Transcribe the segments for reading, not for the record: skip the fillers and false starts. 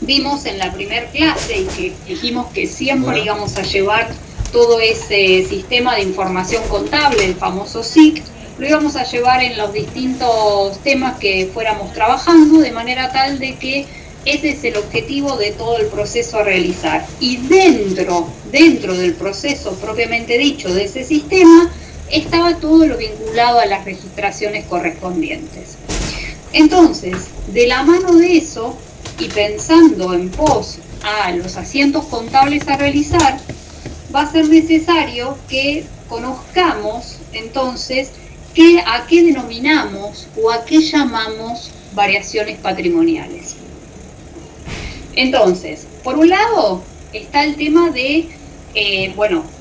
vimos en la primer clase y que dijimos que siempre íbamos a llevar todo ese sistema de información contable, el famoso SIC, lo íbamos a llevar en los distintos temas que fuéramos trabajando, de manera tal de que ese es el objetivo de todo el proceso a realizar. Y dentro del proceso propiamente dicho de ese sistema, estaba todo lo vinculado a las registraciones correspondientes. Entonces, de la mano de eso, y pensando en pos a los asientos contables a realizar, va a ser necesario que conozcamos entonces a qué denominamos o a qué llamamos variaciones patrimoniales. Entonces, por un lado está el tema de,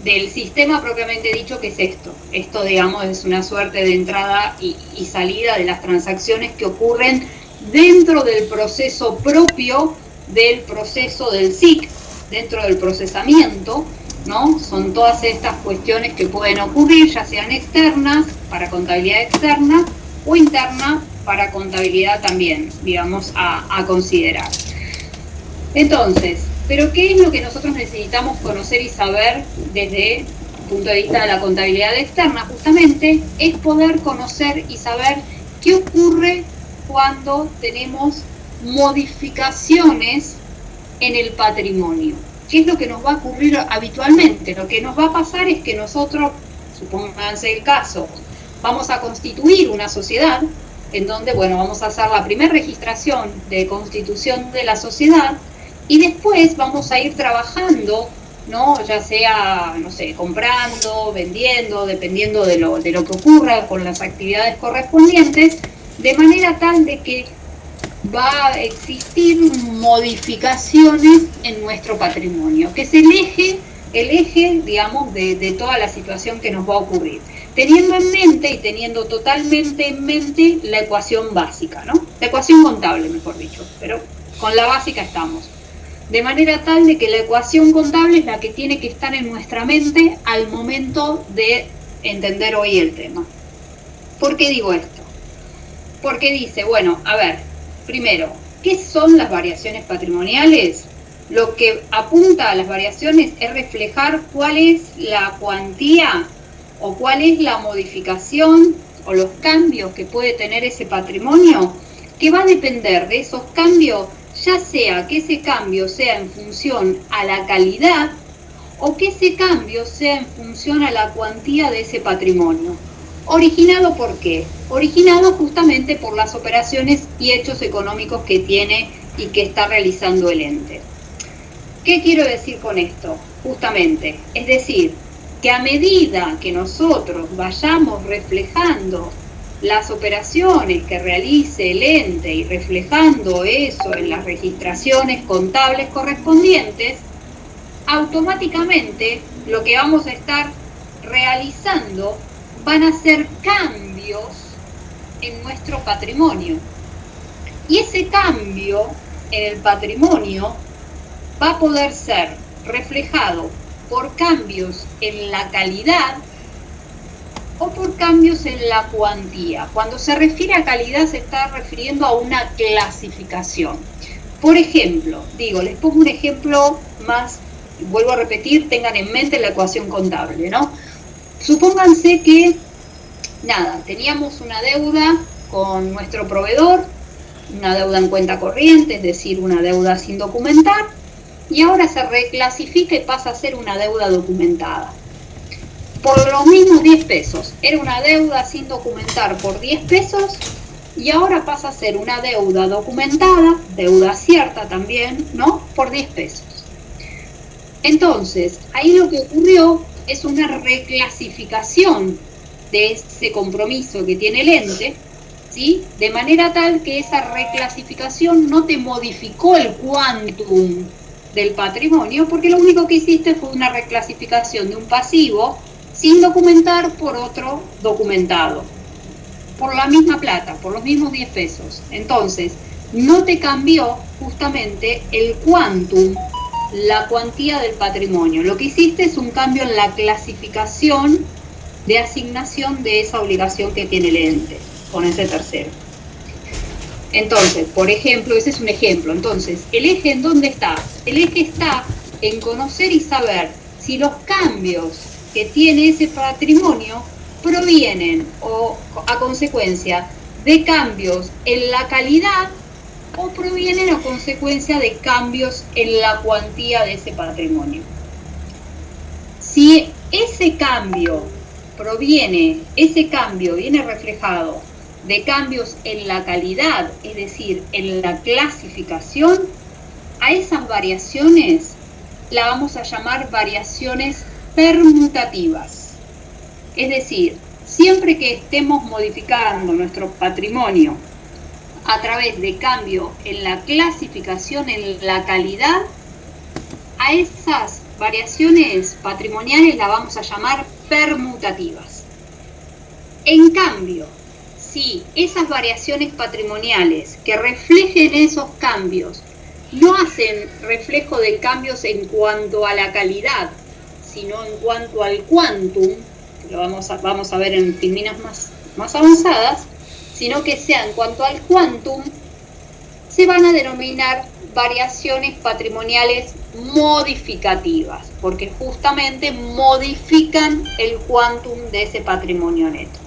del sistema propiamente dicho, que es esto. Esto, digamos, es una suerte de entrada y salida de las transacciones que ocurren dentro del proceso propio del proceso del SIC, dentro del procesamiento, ¿no? Son todas estas cuestiones que pueden ocurrir, ya sean externas, para contabilidad externa, o interna, para contabilidad también, digamos, a considerar. Entonces, ¿pero qué es lo que nosotros necesitamos conocer y saber desde el punto de vista de la contabilidad externa? Justamente es poder conocer y saber qué ocurre cuando tenemos modificaciones en el patrimonio. ¿Qué es lo que nos va a ocurrir habitualmente? Lo que nos va a pasar es que nosotros, supónganse el caso, vamos a constituir una sociedad en donde, vamos a hacer la primera registración de constitución de la sociedad, y después vamos a ir trabajando, ¿no? Ya sea, no sé, comprando, vendiendo, dependiendo de lo que ocurra con las actividades correspondientes, de manera tal de que va a existir modificaciones en nuestro patrimonio, que es el eje, digamos, de toda la situación que nos va a ocurrir, teniendo en mente y teniendo totalmente en mente la ecuación básica, ¿no? La ecuación contable, mejor dicho, pero con la básica estamos. De manera tal de que la ecuación contable es la que tiene que estar en nuestra mente al momento de entender hoy el tema. ¿Por qué digo esto? Porque dice, a ver, primero, ¿qué son las variaciones patrimoniales? Lo que apunta a las variaciones es reflejar cuál es la cuantía o cuál es la modificación o los cambios que puede tener ese patrimonio, que va a depender de esos cambios, ya sea que ese cambio sea en función a la calidad o que ese cambio sea en función a la cuantía de ese patrimonio. ¿Originado por qué? Originado justamente por las operaciones y hechos económicos que tiene y que está realizando el ente. ¿Qué quiero decir con esto? Justamente, es decir, que a medida que nosotros vayamos reflejando las operaciones que realice el ente y reflejando eso en las registraciones contables correspondientes, automáticamente lo que vamos a estar realizando van a ser cambios en nuestro patrimonio. Y ese cambio en el patrimonio va a poder ser reflejado por cambios en la calidad o por cambios en la cuantía. Cuando se refiere a calidad se está refiriendo a una clasificación. Por ejemplo, les pongo un ejemplo más, vuelvo a repetir, tengan en mente la ecuación contable, ¿no? Supónganse que, teníamos una deuda con nuestro proveedor, una deuda en cuenta corriente, es decir, una deuda sin documentar, y ahora se reclasifica y pasa a ser una deuda documentada. Por los mismos 10 pesos, era una deuda sin documentar por 10 pesos, y ahora pasa a ser una deuda documentada, deuda cierta también, ¿no? Por 10 pesos. Entonces, ahí lo que ocurrió es una reclasificación de ese compromiso que tiene el ente, ¿sí? De manera tal que esa reclasificación no te modificó el quantum del patrimonio, porque lo único que hiciste fue una reclasificación de un pasivo sin documentar por otro documentado, por la misma plata, por los mismos 10 pesos. Entonces, no te cambió justamente el quantum, la cuantía del patrimonio. Lo que hiciste es un cambio en la clasificación de asignación de esa obligación que tiene el ente con ese tercero. Entonces, por ejemplo, ese es un ejemplo. Entonces, ¿el eje en dónde está? El eje está en conocer y saber si los cambios que tiene ese patrimonio provienen o a consecuencia de cambios en la calidad o provienen a consecuencia de cambios en la cuantía de ese patrimonio. Si ese cambio viene reflejado de cambios en la calidad, es decir, en la clasificación, a esas variaciones la vamos a llamar variaciones permutativas. Es decir, siempre que estemos modificando nuestro patrimonio a través de cambio en la clasificación, en la calidad, a esas variaciones patrimoniales las vamos a llamar permutativas. En cambio, si esas variaciones patrimoniales que reflejen esos cambios no hacen reflejo de cambios en cuanto a la calidad, sino en cuanto al quantum, lo vamos a ver en términos más avanzadas, sino que sea en cuanto al quantum, se van a denominar variaciones patrimoniales modificativas, porque justamente modifican el quantum de ese patrimonio neto.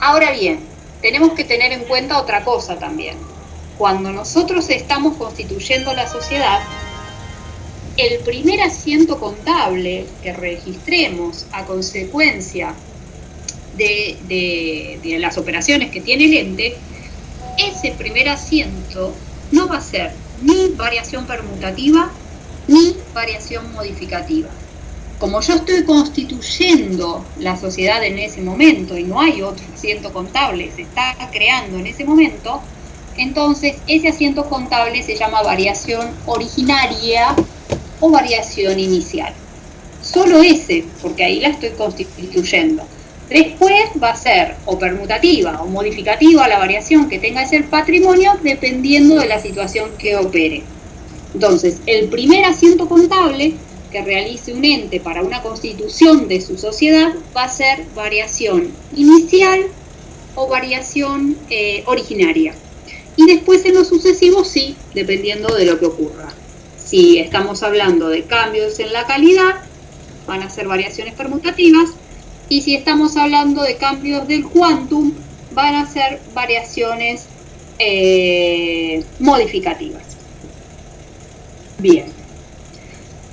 Ahora bien, tenemos que tener en cuenta otra cosa también. Cuando nosotros estamos constituyendo la sociedad, el primer asiento contable que registremos a consecuencia de las operaciones que tiene el ente, ese primer asiento no va a ser ni variación permutativa ni variación modificativa. Como yo estoy constituyendo la sociedad en ese momento y no hay otro asiento contable, se está creando en ese momento, entonces ese asiento contable se llama variación originaria o variación inicial. Solo ese, porque ahí la estoy constituyendo. Después va a ser o permutativa o modificativa la variación que tenga ese patrimonio dependiendo de la situación que opere. Entonces, el primer asiento contable que realice un ente para una constitución de su sociedad va a ser variación inicial o variación originaria. Y después en lo sucesivo sí, dependiendo de lo que ocurra. Si estamos hablando de cambios en la calidad, van a ser variaciones permutativas, y si estamos hablando de cambios del quantum, van a ser variaciones modificativas. Bien.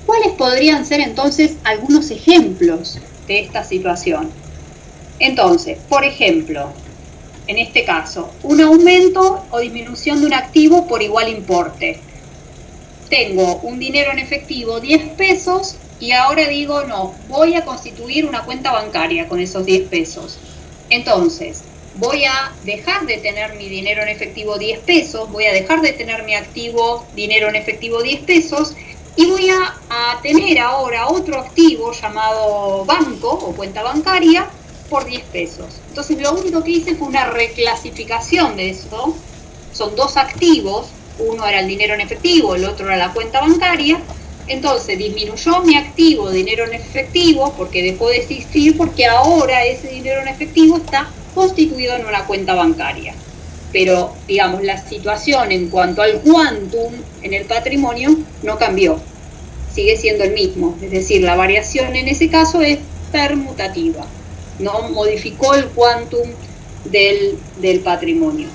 ¿Cuáles podrían ser entonces algunos ejemplos de esta situación? Entonces, por ejemplo, en este caso, un aumento o disminución de un activo por igual importe. Tengo un dinero en efectivo, 10 pesos, y ahora digo, no, voy a constituir una cuenta bancaria con esos 10 pesos. Entonces, voy a dejar de tener mi dinero en efectivo 10 pesos, voy a dejar de tener mi activo dinero en efectivo 10 pesos, y voy a tener ahora otro activo llamado banco o cuenta bancaria por 10 pesos. Entonces lo único que hice fue una reclasificación de eso. Son dos activos, uno era el dinero en efectivo, el otro era la cuenta bancaria. Entonces disminuyó mi activo de dinero en efectivo porque dejó de existir, porque ahora ese dinero en efectivo está constituido en una cuenta bancaria. Pero, digamos, la situación en cuanto al quantum en el patrimonio no cambió, sigue siendo el mismo, es decir, la variación en ese caso es permutativa, no modificó el quantum del patrimonio.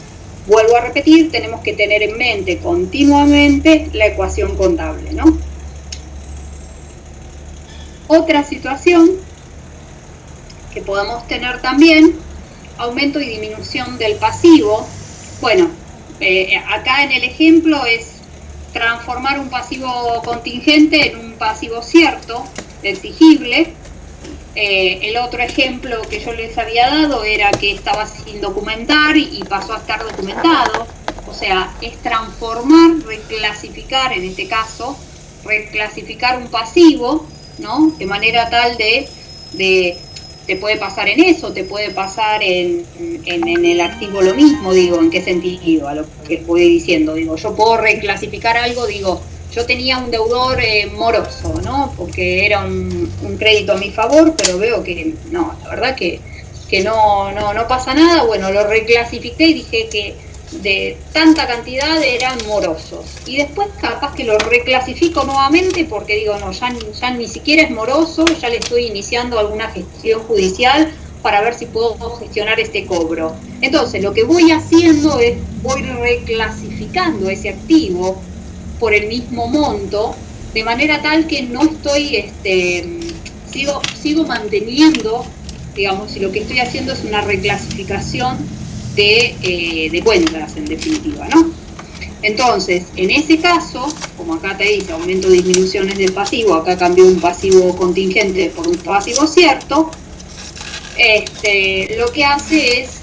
Vuelvo a repetir, tenemos que tener en mente continuamente la ecuación contable, ¿no? Otra situación que podamos tener también, aumento y disminución del pasivo. Bueno, acá en el ejemplo es transformar un pasivo contingente en un pasivo cierto, exigible. El otro ejemplo que yo les había dado era que estaba sin documentar y pasó a estar documentado. O sea, es transformar, reclasificar, en este caso, reclasificar un pasivo, ¿no? De manera tal de te puede pasar en eso, te puede pasar en el activo lo mismo, digo, ¿en qué sentido? A lo que voy diciendo, digo, yo puedo reclasificar algo, digo, yo tenía un deudor moroso, ¿no? Porque era un crédito a mi favor, pero veo que no, la verdad que no pasa nada, bueno, lo reclasifiqué y dije que de tanta cantidad eran morosos. Y después capaz que lo reclasifico nuevamente porque digo, no, ya ni siquiera es moroso, ya le estoy iniciando alguna gestión judicial para ver si puedo gestionar este cobro. Entonces, lo que voy haciendo es, voy reclasificando ese activo por el mismo monto, de manera tal que no estoy, sigo manteniendo, digamos, si lo que estoy haciendo es una reclasificación de cuentas, en definitiva, ¿no? Entonces, en ese caso, como acá te dice aumento o disminuciones del pasivo, acá cambió un pasivo contingente por un pasivo cierto, lo que hace es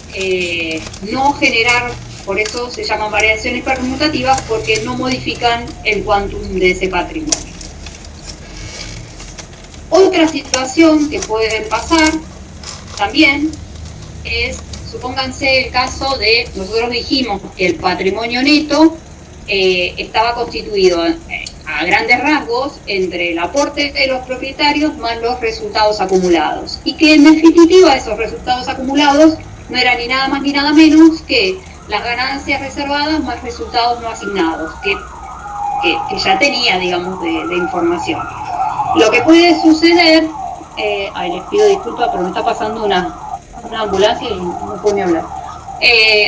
no generar, por eso se llaman variaciones permutativas, porque no modifican el quantum de ese patrimonio. Otra situación que puede pasar también es, supónganse el caso de, nosotros dijimos que el patrimonio neto estaba constituido a grandes rasgos entre el aporte de los propietarios más los resultados acumulados, y que en definitiva esos resultados acumulados no eran ni nada más ni nada menos que las ganancias reservadas más resultados no asignados, que ya tenía, digamos, de información. Lo que puede suceder, les pido disculpas, pero me está pasando una ambulancia y no puedo ni hablar.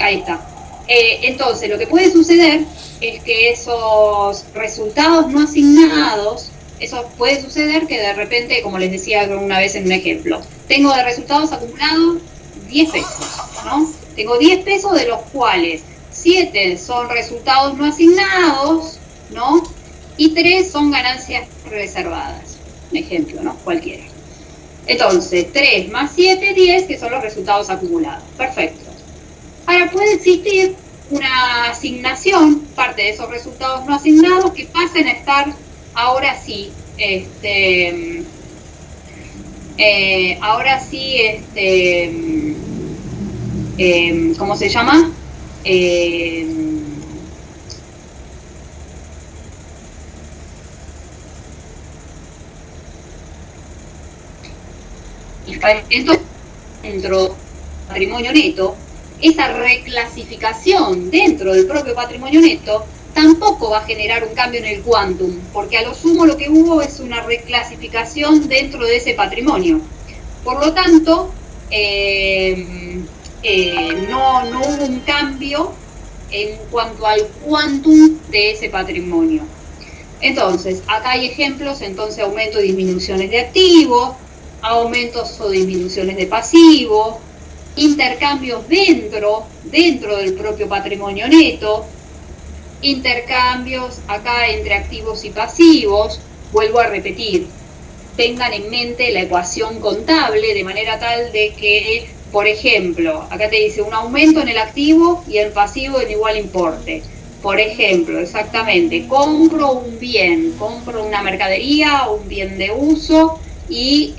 Ahí está. Entonces, lo que puede suceder es que esos resultados no asignados, eso puede suceder que de repente, como les decía una vez en un ejemplo, tengo de resultados acumulados 10 pesos, ¿no? Tengo 10 pesos de los cuales 7 son resultados no asignados, ¿no? Y 3 son ganancias reservadas. Un ejemplo, ¿no? Cualquiera. Entonces, 3 más 7, 10, que son los resultados acumulados. Perfecto. Ahora, puede existir una asignación, parte de esos resultados no asignados, que pasen a estar, ahora sí, ¿cómo se llama? Entonces, dentro del patrimonio neto, esa reclasificación dentro del propio patrimonio neto tampoco va a generar un cambio en el quantum, porque a lo sumo lo que hubo es una reclasificación dentro de ese patrimonio. Por lo tanto, no hubo un cambio en cuanto al quantum de ese patrimonio. Entonces, acá hay ejemplos, entonces aumento y disminuciones de activos, aumentos o disminuciones de pasivos, intercambios dentro del propio patrimonio neto, intercambios acá entre activos y pasivos. Vuelvo a repetir, tengan en mente la ecuación contable de manera tal de que, por ejemplo, acá te dice un aumento en el activo y el pasivo en igual importe. Por ejemplo, exactamente, compro un bien, compro una mercadería, un bien de uso y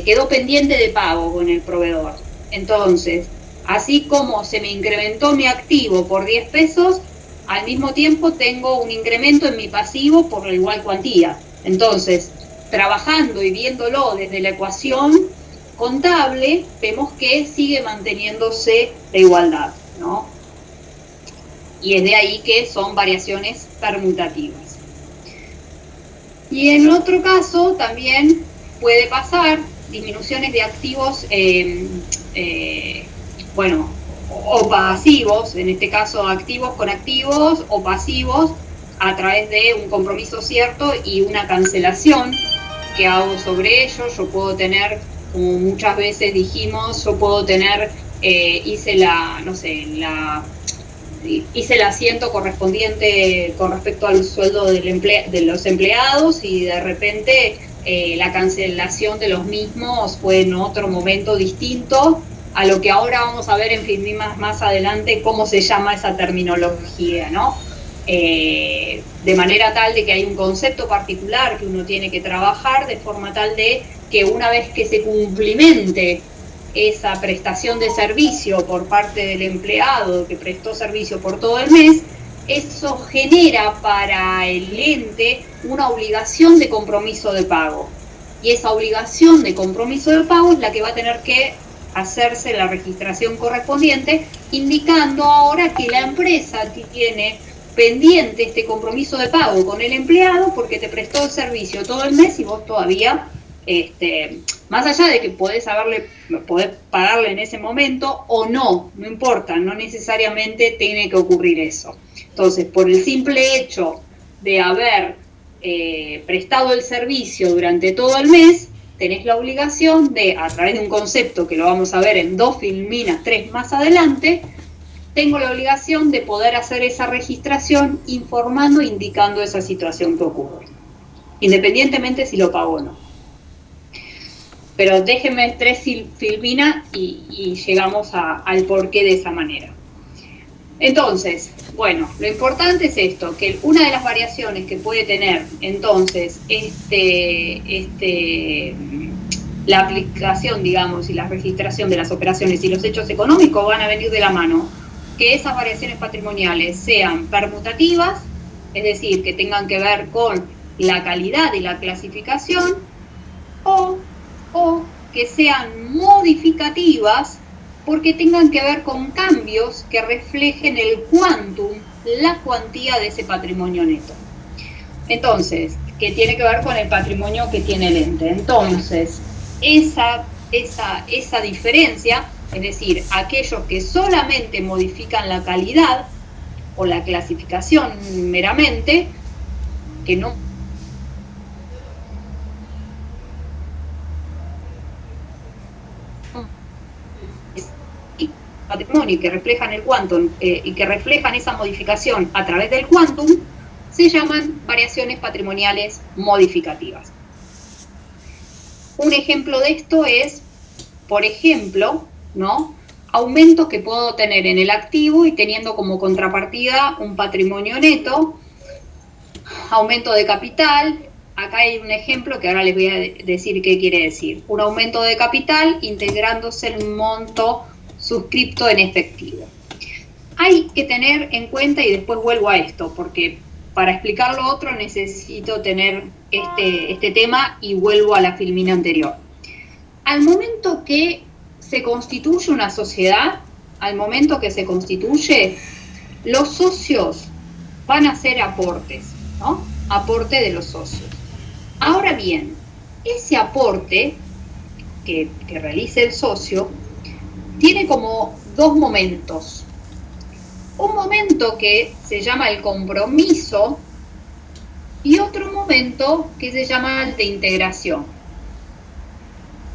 quedó pendiente de pago con el proveedor. Entonces, así como se me incrementó mi activo por 10 pesos, al mismo tiempo tengo un incremento en mi pasivo por la igual cuantía. Entonces, trabajando y viéndolo desde la ecuación contable, vemos que sigue manteniéndose la igualdad, ¿no? Y es de ahí que son variaciones permutativas. Y en otro caso también puede pasar disminuciones de activos, o pasivos, en este caso activos con activos o pasivos, a través de un compromiso cierto y una cancelación que hago sobre ello. Yo puedo tener, como muchas veces dijimos, yo puedo tener, hice el asiento correspondiente con respecto al sueldo de los empleados y de repente la cancelación de los mismos fue en otro momento distinto a lo que ahora vamos a ver en fin más adelante cómo se llama esa terminología, ¿no? De manera tal de que hay un concepto particular que uno tiene que trabajar de forma tal de que una vez que se cumplimente esa prestación de servicio por parte del empleado que prestó servicio por todo el mes, eso genera para el ente una obligación de compromiso de pago. Y esa obligación de compromiso de pago es la que va a tener que hacerse la registración correspondiente, indicando ahora que la empresa tiene pendiente este compromiso de pago con el empleado porque te prestó el servicio todo el mes y vos todavía, más allá de que podés pagarle en ese momento o no, no importa, no necesariamente tiene que ocurrir eso. Entonces, por el simple hecho de haber prestado el servicio durante todo el mes, tenés la obligación de, a través de un concepto que lo vamos a ver en 2 filminas 3 más adelante, tengo la obligación de poder hacer esa registración informando, indicando esa situación que ocurre, independientemente si lo pago o no. Pero déjenme 3 filminas y llegamos al porqué de esa manera. Entonces, bueno, lo importante es esto, que una de las variaciones que puede tener entonces la aplicación, digamos, y la registración de las operaciones y los hechos económicos van a venir de la mano, que esas variaciones patrimoniales sean permutativas, es decir, que tengan que ver con la calidad y la clasificación, o que sean modificativas, porque tengan que ver con cambios que reflejen el quantum, la cuantía de ese patrimonio neto. Entonces, que tiene que ver con el patrimonio que tiene el ente. Entonces, esa diferencia, es decir, aquellos que solamente modifican la calidad o la clasificación meramente, que no patrimonio y que reflejan el quantum y que reflejan esa modificación a través del quantum, se llaman variaciones patrimoniales modificativas. Un ejemplo de esto es, por ejemplo, ¿no?, aumentos que puedo tener en el activo y teniendo como contrapartida un patrimonio neto, aumento de capital. Acá hay un ejemplo que ahora les voy a decir qué quiere decir. Un aumento de capital integrándose el monto suscripto en efectivo. Hay que tener en cuenta, y después vuelvo a esto, porque para explicar lo otro necesito tener este tema y vuelvo a la filmina anterior. Al momento que se constituye una sociedad, al momento que se constituye, los socios van a hacer aportes, ¿no? Aporte de los socios. Ahora bien, ese aporte que realice el socio tiene como 2 momentos. Un momento que se llama el compromiso y otro momento que se llama el de integración.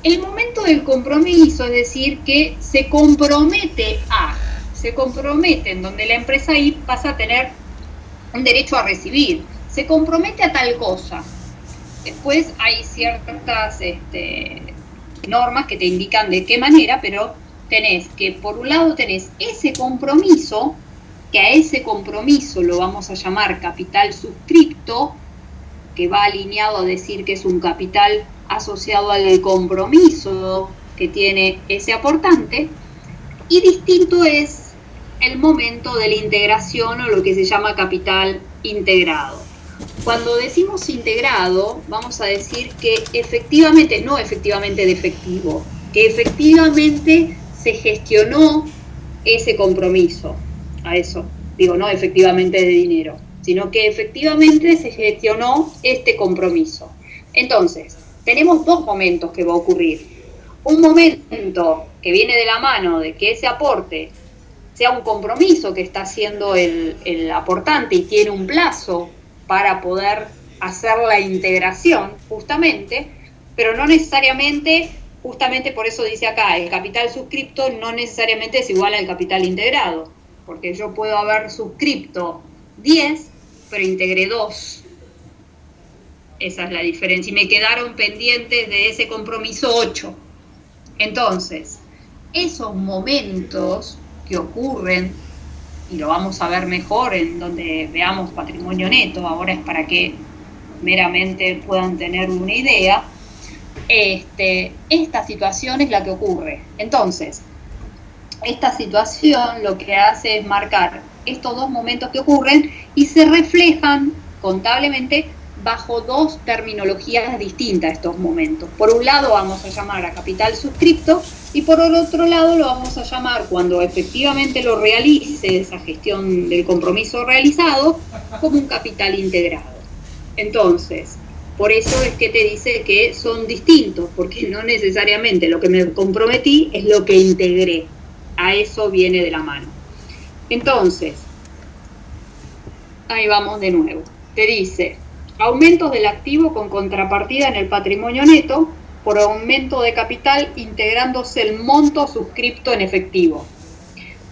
El momento del compromiso, es decir, que se compromete en donde la empresa ahí pasa a tener un derecho a recibir, se compromete a tal cosa. Después hay ciertas normas que te indican de qué manera, pero tenés que, por un lado, tenés ese compromiso, que a ese compromiso lo vamos a llamar capital suscripto, que va alineado a decir que es un capital asociado al compromiso que tiene ese aportante, y distinto es el momento de la integración o lo que se llama capital integrado. Cuando decimos integrado, vamos a decir que efectivamente, no efectivamente de efectivo, que efectivamente se gestionó ese compromiso. A eso digo, no efectivamente de dinero, sino que efectivamente se gestionó este compromiso. Entonces, tenemos 2 momentos que va a ocurrir. Un momento que viene de la mano de que ese aporte sea un compromiso que está haciendo el aportante y tiene un plazo para poder hacer la integración, justamente, pero no necesariamente, justamente por eso dice acá, el capital suscripto no necesariamente es igual al capital integrado, porque yo puedo haber suscripto 10, pero integré 2. Esa es la diferencia, y me quedaron pendientes de ese compromiso 8. Entonces, esos momentos que ocurren, y lo vamos a ver mejor en donde veamos patrimonio neto, ahora es para que meramente puedan tener una idea, esta situación es la que ocurre. Entonces, esta situación lo que hace es marcar estos 2 momentos que ocurren y se reflejan contablemente bajo 2 terminologías distintas estos momentos. Por un lado vamos a llamar a capital suscripto Y por el otro lado lo vamos a llamar, cuando efectivamente lo realice, esa gestión del compromiso realizado, como un capital integrado. Entonces, por eso es que te dice que son distintos, porque no necesariamente lo que me comprometí es lo que integré. A eso viene de la mano. Entonces, ahí vamos de nuevo. Te dice, aumentos del activo con contrapartida en el patrimonio neto por aumento de capital integrándose el monto suscripto en efectivo.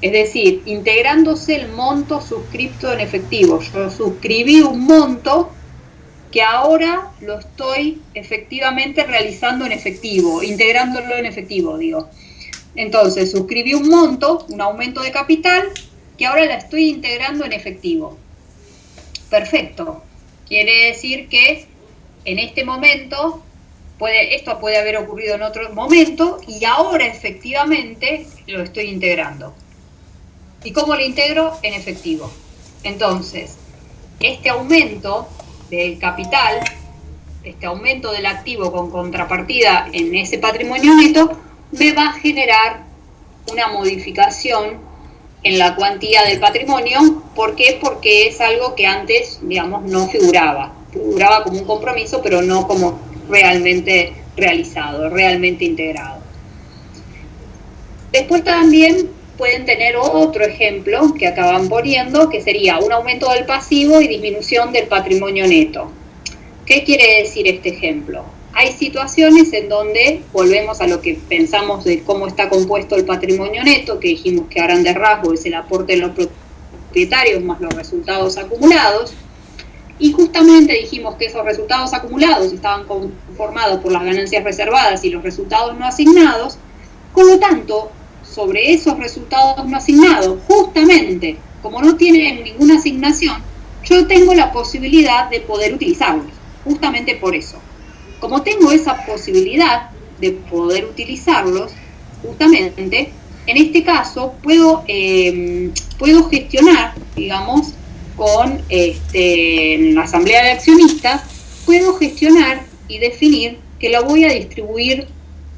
Es decir, integrándose el monto suscripto en efectivo. Yo suscribí un monto que ahora lo estoy efectivamente realizando en efectivo, integrándolo en efectivo, digo. Entonces, suscribí un monto, un aumento de capital, que ahora la estoy integrando en efectivo. Perfecto. Quiere decir que en este momento, esto puede haber ocurrido en otro momento, y ahora efectivamente lo estoy integrando. ¿Y cómo lo integro? En efectivo. Entonces, este aumento del capital, este aumento del activo con contrapartida en ese patrimonio neto, me va a generar una modificación en la cuantía del patrimonio. ¿Por qué? Porque es algo que antes, digamos, no figuraba. Figuraba como un compromiso, pero no como realmente realizado, realmente integrado. Después también pueden tener otro ejemplo que acaban poniendo, que sería un aumento del pasivo y disminución del patrimonio neto. ¿Qué quiere decir este ejemplo? Hay situaciones en donde volvemos a lo que pensamos de cómo está compuesto el patrimonio neto, que dijimos que a grandes rasgos es el aporte de los propietarios más los resultados acumulados, y justamente dijimos que esos resultados acumulados estaban conformados por las ganancias reservadas y los resultados no asignados. Por lo tanto, sobre esos resultados no asignados, justamente como no tienen ninguna asignación, yo tengo la posibilidad de poder utilizarlos, justamente por eso. Como tengo esa posibilidad de poder utilizarlos, justamente, en este caso puedo gestionar, digamos, con en la asamblea de accionistas, puedo gestionar y definir que lo voy a distribuir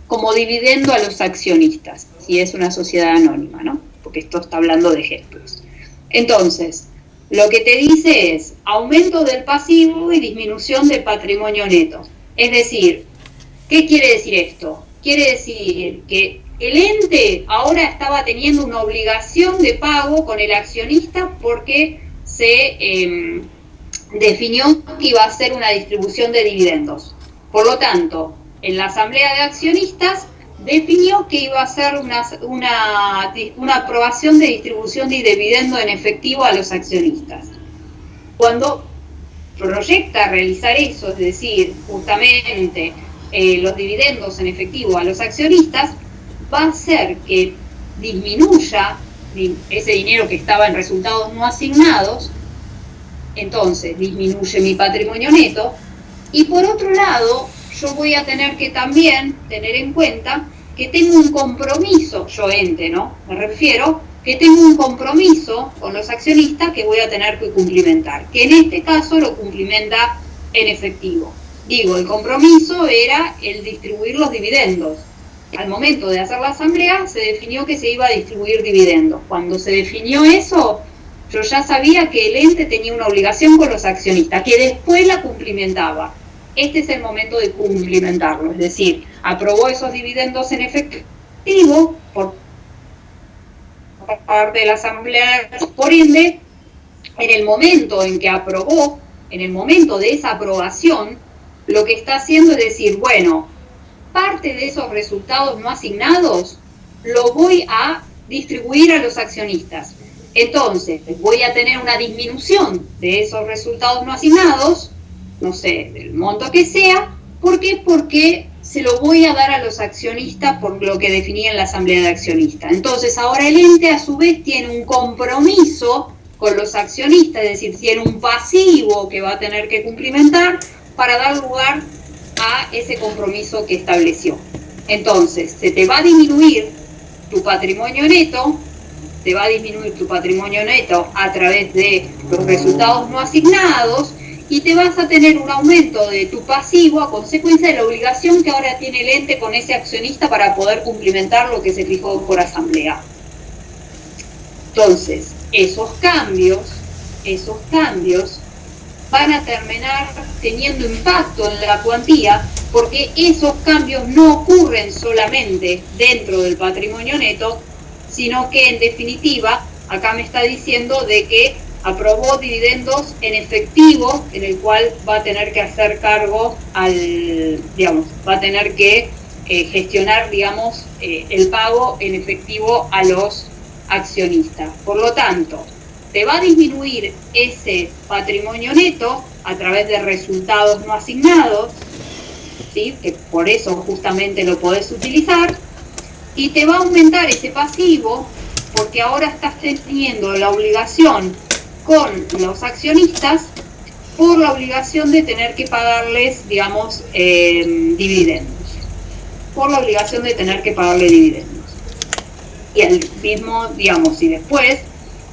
como dividendo a los accionistas, si es una sociedad anónima, ¿no? Porque esto está hablando de ejemplos. Entonces, lo que te dice es aumento del pasivo y disminución del patrimonio neto. Es decir, ¿qué quiere decir esto? Quiere decir que el ente ahora estaba teniendo una obligación de pago con el accionista porque se definió que iba a ser una distribución de dividendos. Por lo tanto, en la asamblea de accionistas definió que iba a ser una aprobación de distribución de dividendo en efectivo a los accionistas. Cuando proyecta realizar eso, es decir, justamente los dividendos en efectivo a los accionistas, va a hacer que disminuya ese dinero que estaba en resultados no asignados, entonces disminuye mi patrimonio neto, y por otro lado, yo voy a tener que también tener en cuenta que tengo un compromiso, yo ente, ¿no? Me refiero que tengo un compromiso con los accionistas que voy a tener que cumplimentar, que en este caso lo cumplimenta en efectivo. Digo, el compromiso era el distribuir los dividendos. Al momento de hacer la asamblea se definió que se iba a distribuir dividendos. Cuando se definió eso, yo ya sabía que el ente tenía una obligación con los accionistas, que después la cumplimentaba. Este es el momento de cumplimentarlo, es decir, aprobó esos dividendos en efectivo por parte de la asamblea, por ende, en el momento en que aprobó, en el momento de esa aprobación, lo que está haciendo es decir, bueno, parte de esos resultados no asignados lo voy a distribuir a los accionistas. Entonces, voy a tener una disminución de esos resultados no asignados, no sé, del monto que sea. ¿Por qué? Porque se lo voy a dar a los accionistas por lo que definía en la asamblea de accionistas. Entonces, ahora el ente a su vez tiene un compromiso con los accionistas, es decir, tiene un pasivo que va a tener que cumplimentar para dar lugar a ese compromiso que estableció. Entonces, se te va a disminuir tu patrimonio neto, a través de los resultados no asignados, y te vas a tener un aumento de tu pasivo a consecuencia de la obligación que ahora tiene el ente con ese accionista para poder cumplimentar lo que se fijó por asamblea. Entonces, esos cambios van a terminar teniendo impacto en la cuantía, porque esos cambios no ocurren solamente dentro del patrimonio neto, sino que en definitiva, acá me está diciendo de que aprobó dividendos en efectivo, en el cual va a tener que hacer cargo va a tener que gestionar, el pago en efectivo a los accionistas. Por lo tanto, te va a disminuir ese patrimonio neto a través de resultados no asignados, ¿sí? Que por eso justamente lo podés utilizar, y te va a aumentar ese pasivo porque ahora estás teniendo la obligación con los accionistas por la obligación de tener que pagarles, dividendos. Por la obligación de tener que pagarle dividendos. Y al mismo, y después,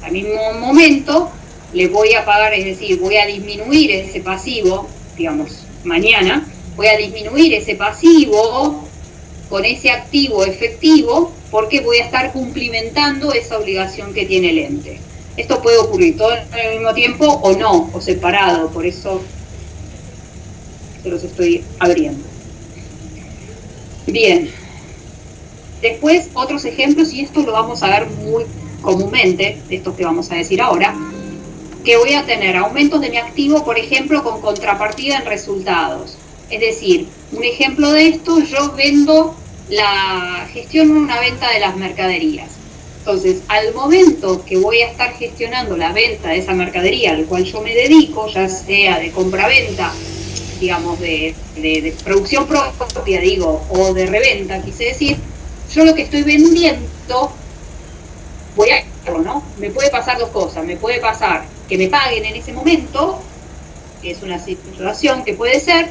al mismo momento, le voy a pagar, es decir, voy a disminuir ese pasivo, mañana, voy a disminuir ese pasivo con ese activo efectivo porque voy a estar cumplimentando esa obligación que tiene el ente. Esto puede ocurrir todo al mismo tiempo o no, o separado, por eso se los estoy abriendo. Bien. Después, otros ejemplos, y esto lo vamos a ver muy comúnmente, de estos que vamos a decir ahora, que voy a tener aumentos de mi activo, por ejemplo, con contrapartida en resultados. Es decir, un ejemplo de esto, yo gestiono una venta de las mercaderías. Entonces, al momento que voy a estar gestionando la venta de esa mercadería al cual yo me dedico, ya sea de compra-venta, de producción propia, o de reventa, quise decir, yo lo que estoy vendiendo, voy a hacerlo, ¿no? Me puede pasar dos cosas. Me puede pasar que me paguen en ese momento, que es una situación que puede ser,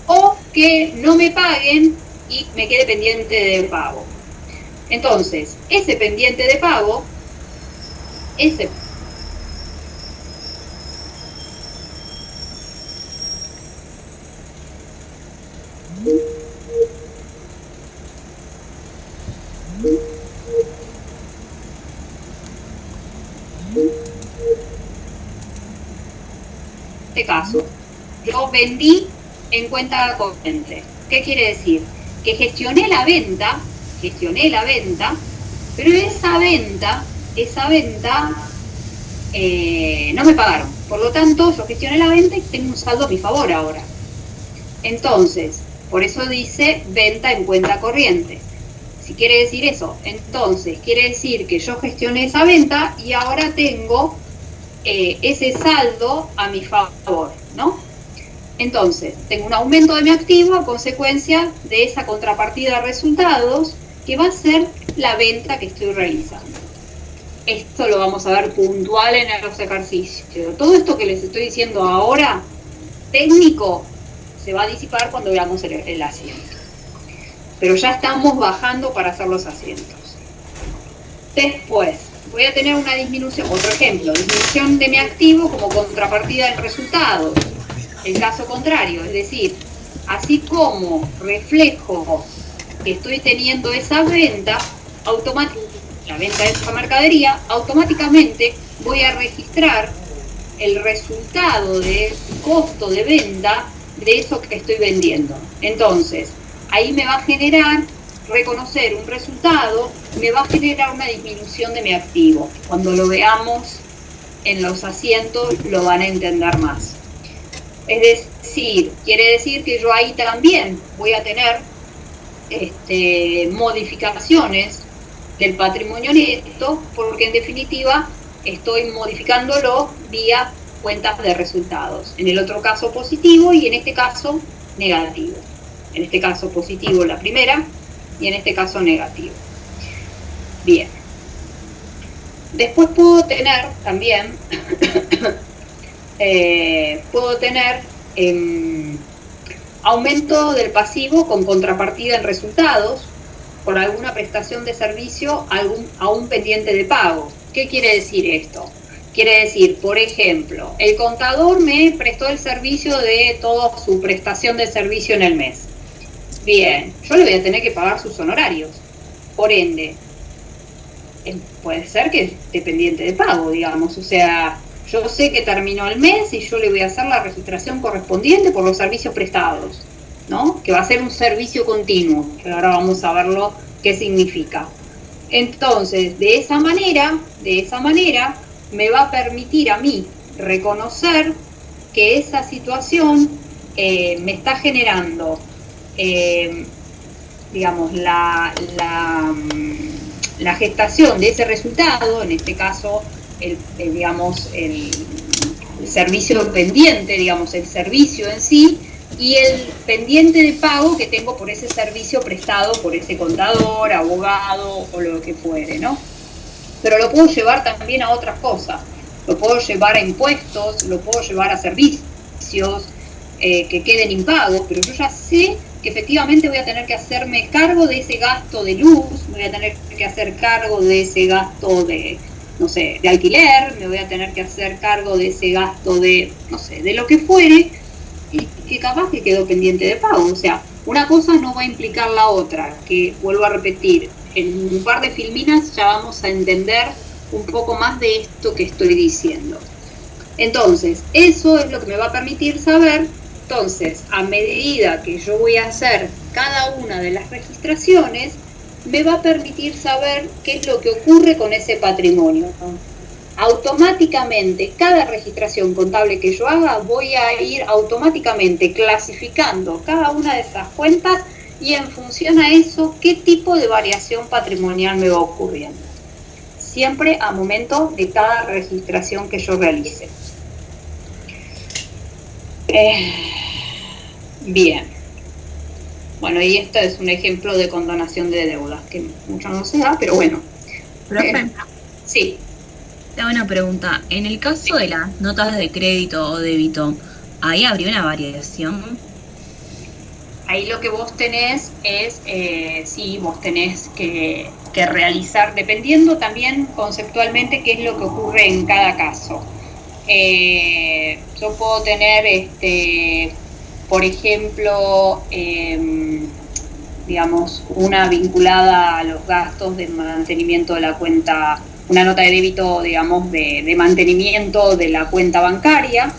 o que no me paguen y me quede pendiente de pago. Entonces, ese pendiente de pago, este caso, yo vendí en cuenta corriente. ¿Qué quiere decir? Que gestioné la venta, pero esa venta no me pagaron. Por lo tanto, yo gestioné la venta y tengo un saldo a mi favor ahora. Entonces, por eso dice venta en cuenta corriente. Si quiere decir eso, entonces quiere decir que yo gestioné esa venta y ahora tengo ese saldo a mi favor, ¿no? Entonces, tengo un aumento de mi activo a consecuencia de esa contrapartida de resultados que va a ser la venta que estoy realizando. Esto lo vamos a ver puntual en los ejercicios. Todo esto que les estoy diciendo ahora, técnico, se va a disipar cuando veamos el asiento. Pero ya estamos bajando para hacer los asientos. Después, voy a tener una disminución, otro ejemplo, disminución de mi activo como contrapartida del resultado. El caso contrario, es decir, así como reflejo que estoy teniendo esa venta, la venta de esa mercadería, automáticamente voy a registrar el resultado de costo de venta de eso que estoy vendiendo. Entonces, ahí me va a generar reconocer un resultado, me va a generar una disminución de mi activo. Cuando lo veamos en los asientos lo van a entender más. Es decir, quiere decir que yo ahí también voy a tener modificaciones del patrimonio neto, porque en definitiva estoy modificándolo vía cuentas de resultados. En el otro caso positivo y en este caso negativo. En este caso positivo la primera y en este caso negativo. Bien. Después puedo tener también aumento del pasivo con contrapartida en resultados por alguna prestación de servicio a un pendiente de pago. ¿Qué quiere decir esto? Quiere decir, por ejemplo, el contador me prestó el servicio de toda su prestación de servicio en el mes. Bien, yo le voy a tener que pagar sus honorarios. Por ende, puede ser que esté pendiente de pago, digamos. O sea, yo sé que terminó el mes y yo le voy a hacer la registración correspondiente por los servicios prestados, ¿no? Que va a ser un servicio continuo, que ahora vamos a verlo qué significa. Entonces, de esa manera, me va a permitir a mí reconocer que esa situación me está generando, digamos, la gestación de ese resultado, en este caso, digamos, el servicio pendiente, digamos, el servicio en sí, y el pendiente de pago que tengo por ese servicio prestado por ese contador, abogado o lo que fuere, ¿no? Pero lo puedo llevar también a otras cosas. Lo puedo llevar a impuestos, lo puedo llevar a servicios que queden impagos, pero yo ya sé que efectivamente voy a tener que hacerme cargo de ese gasto de luz, voy a tener que hacer cargo de ese gasto de, no sé, de alquiler, me voy a tener que hacer cargo de ese gasto de, no sé, de lo que fuere, y que capaz que quedó pendiente de pago. O sea, una cosa no va a implicar la otra, que vuelvo a repetir, en un par de filminas ya vamos a entender un poco más de esto que estoy diciendo. Entonces, eso es lo que me va a permitir saber. Entonces, a medida que yo voy a hacer cada una de las registraciones, me va a permitir saber qué es lo que ocurre con ese patrimonio. Automáticamente, cada registración contable que yo haga, voy a ir automáticamente clasificando cada una de esas cuentas y en función a eso, qué tipo de variación patrimonial me va ocurriendo. Siempre a momento de cada registración que yo realice. Bien. Bueno, y esto es un ejemplo de condonación de deudas, que mucho no se da, pero bueno. Profe, sí. te hago una pregunta. En el caso de las notas de crédito o débito, ¿ahí habría una variación? Ahí lo que vos tenés es, sí, vos tenés que realizar, dependiendo también conceptualmente qué es lo que ocurre en cada caso. Yo puedo tener, por ejemplo, digamos, una vinculada a los gastos de mantenimiento de la cuenta, una nota de débito, digamos, de mantenimiento de la cuenta bancaria.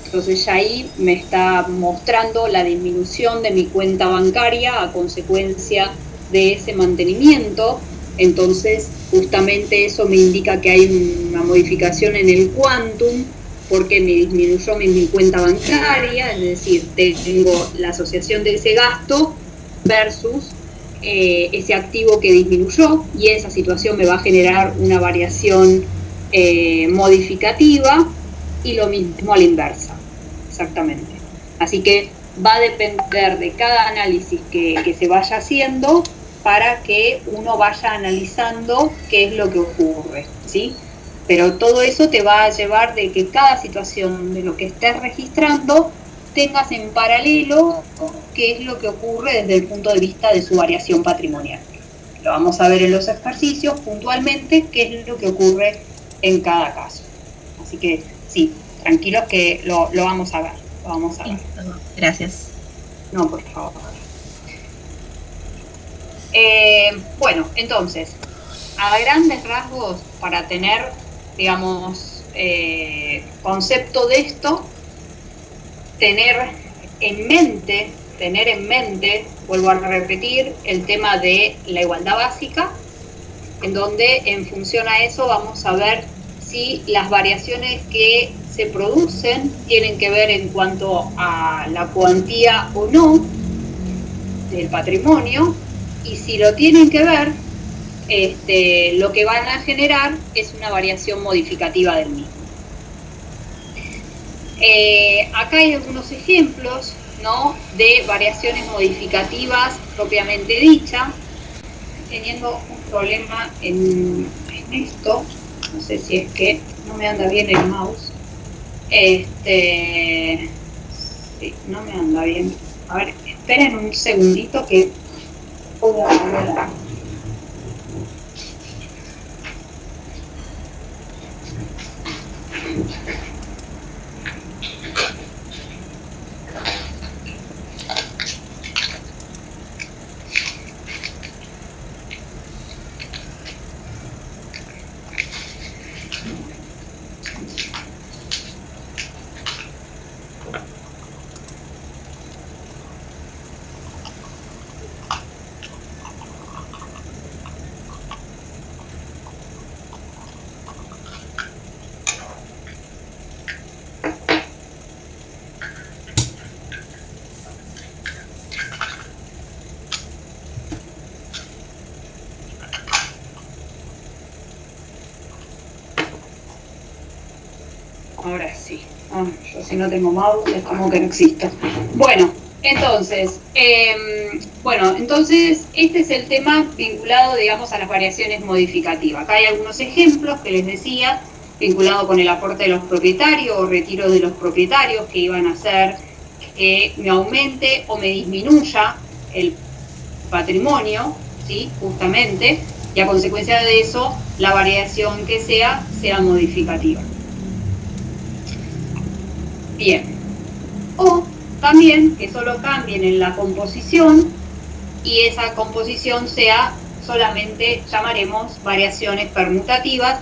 Entonces ya ahí me está mostrando la disminución de mi cuenta bancaria a consecuencia de ese mantenimiento. Entonces justamente eso me indica que hay una modificación en el quantum porque me disminuyó mi cuenta bancaria, es decir, tengo la asociación de ese gasto versus ese activo que disminuyó, y esa situación me va a generar una variación modificativa, y lo mismo a la inversa. Exactamente. Así que va a depender de cada análisis que se vaya haciendo para que uno vaya analizando qué es lo que ocurre, ¿sí? Pero todo eso te va a llevar de que cada situación de lo que estés registrando tengas en paralelo qué es lo que ocurre desde el punto de vista de su variación patrimonial. Lo vamos a ver en los ejercicios puntualmente qué es lo que ocurre en cada caso. Así que sí, tranquilos que lo vamos a ver. Lo vamos a ver. Gracias. No, por favor. Bueno, entonces, a grandes rasgos, para tener, digamos, concepto de esto, tener en mente, vuelvo a repetir, el tema de la igualdad básica, en donde en función a eso vamos a ver si las variaciones que se producen tienen que ver en cuanto a la cuantía o no del patrimonio, y si lo tienen que ver, lo que van a generar es una variación modificativa del mismo. Acá hay algunos ejemplos, ¿no?, de variaciones modificativas propiamente dicha. Teniendo un problema en esto, no sé si es que no me anda bien el mouse. Sí, no me anda bien. A ver, esperen un segundito que puedo volver. si no tengo mouse es como que no existo. Bueno, entonces, este es el tema vinculado, digamos, a las variaciones modificativas. Acá hay algunos ejemplos que les decía, vinculado con el aporte de los propietarios o retiro de los propietarios, que iban a hacer que me aumente o me disminuya el patrimonio, ¿sí? Justamente, y a consecuencia de eso, la variación que sea modificativa. Bien. O también que solo cambien en la composición y esa composición sea solamente, llamaremos, variaciones permutativas,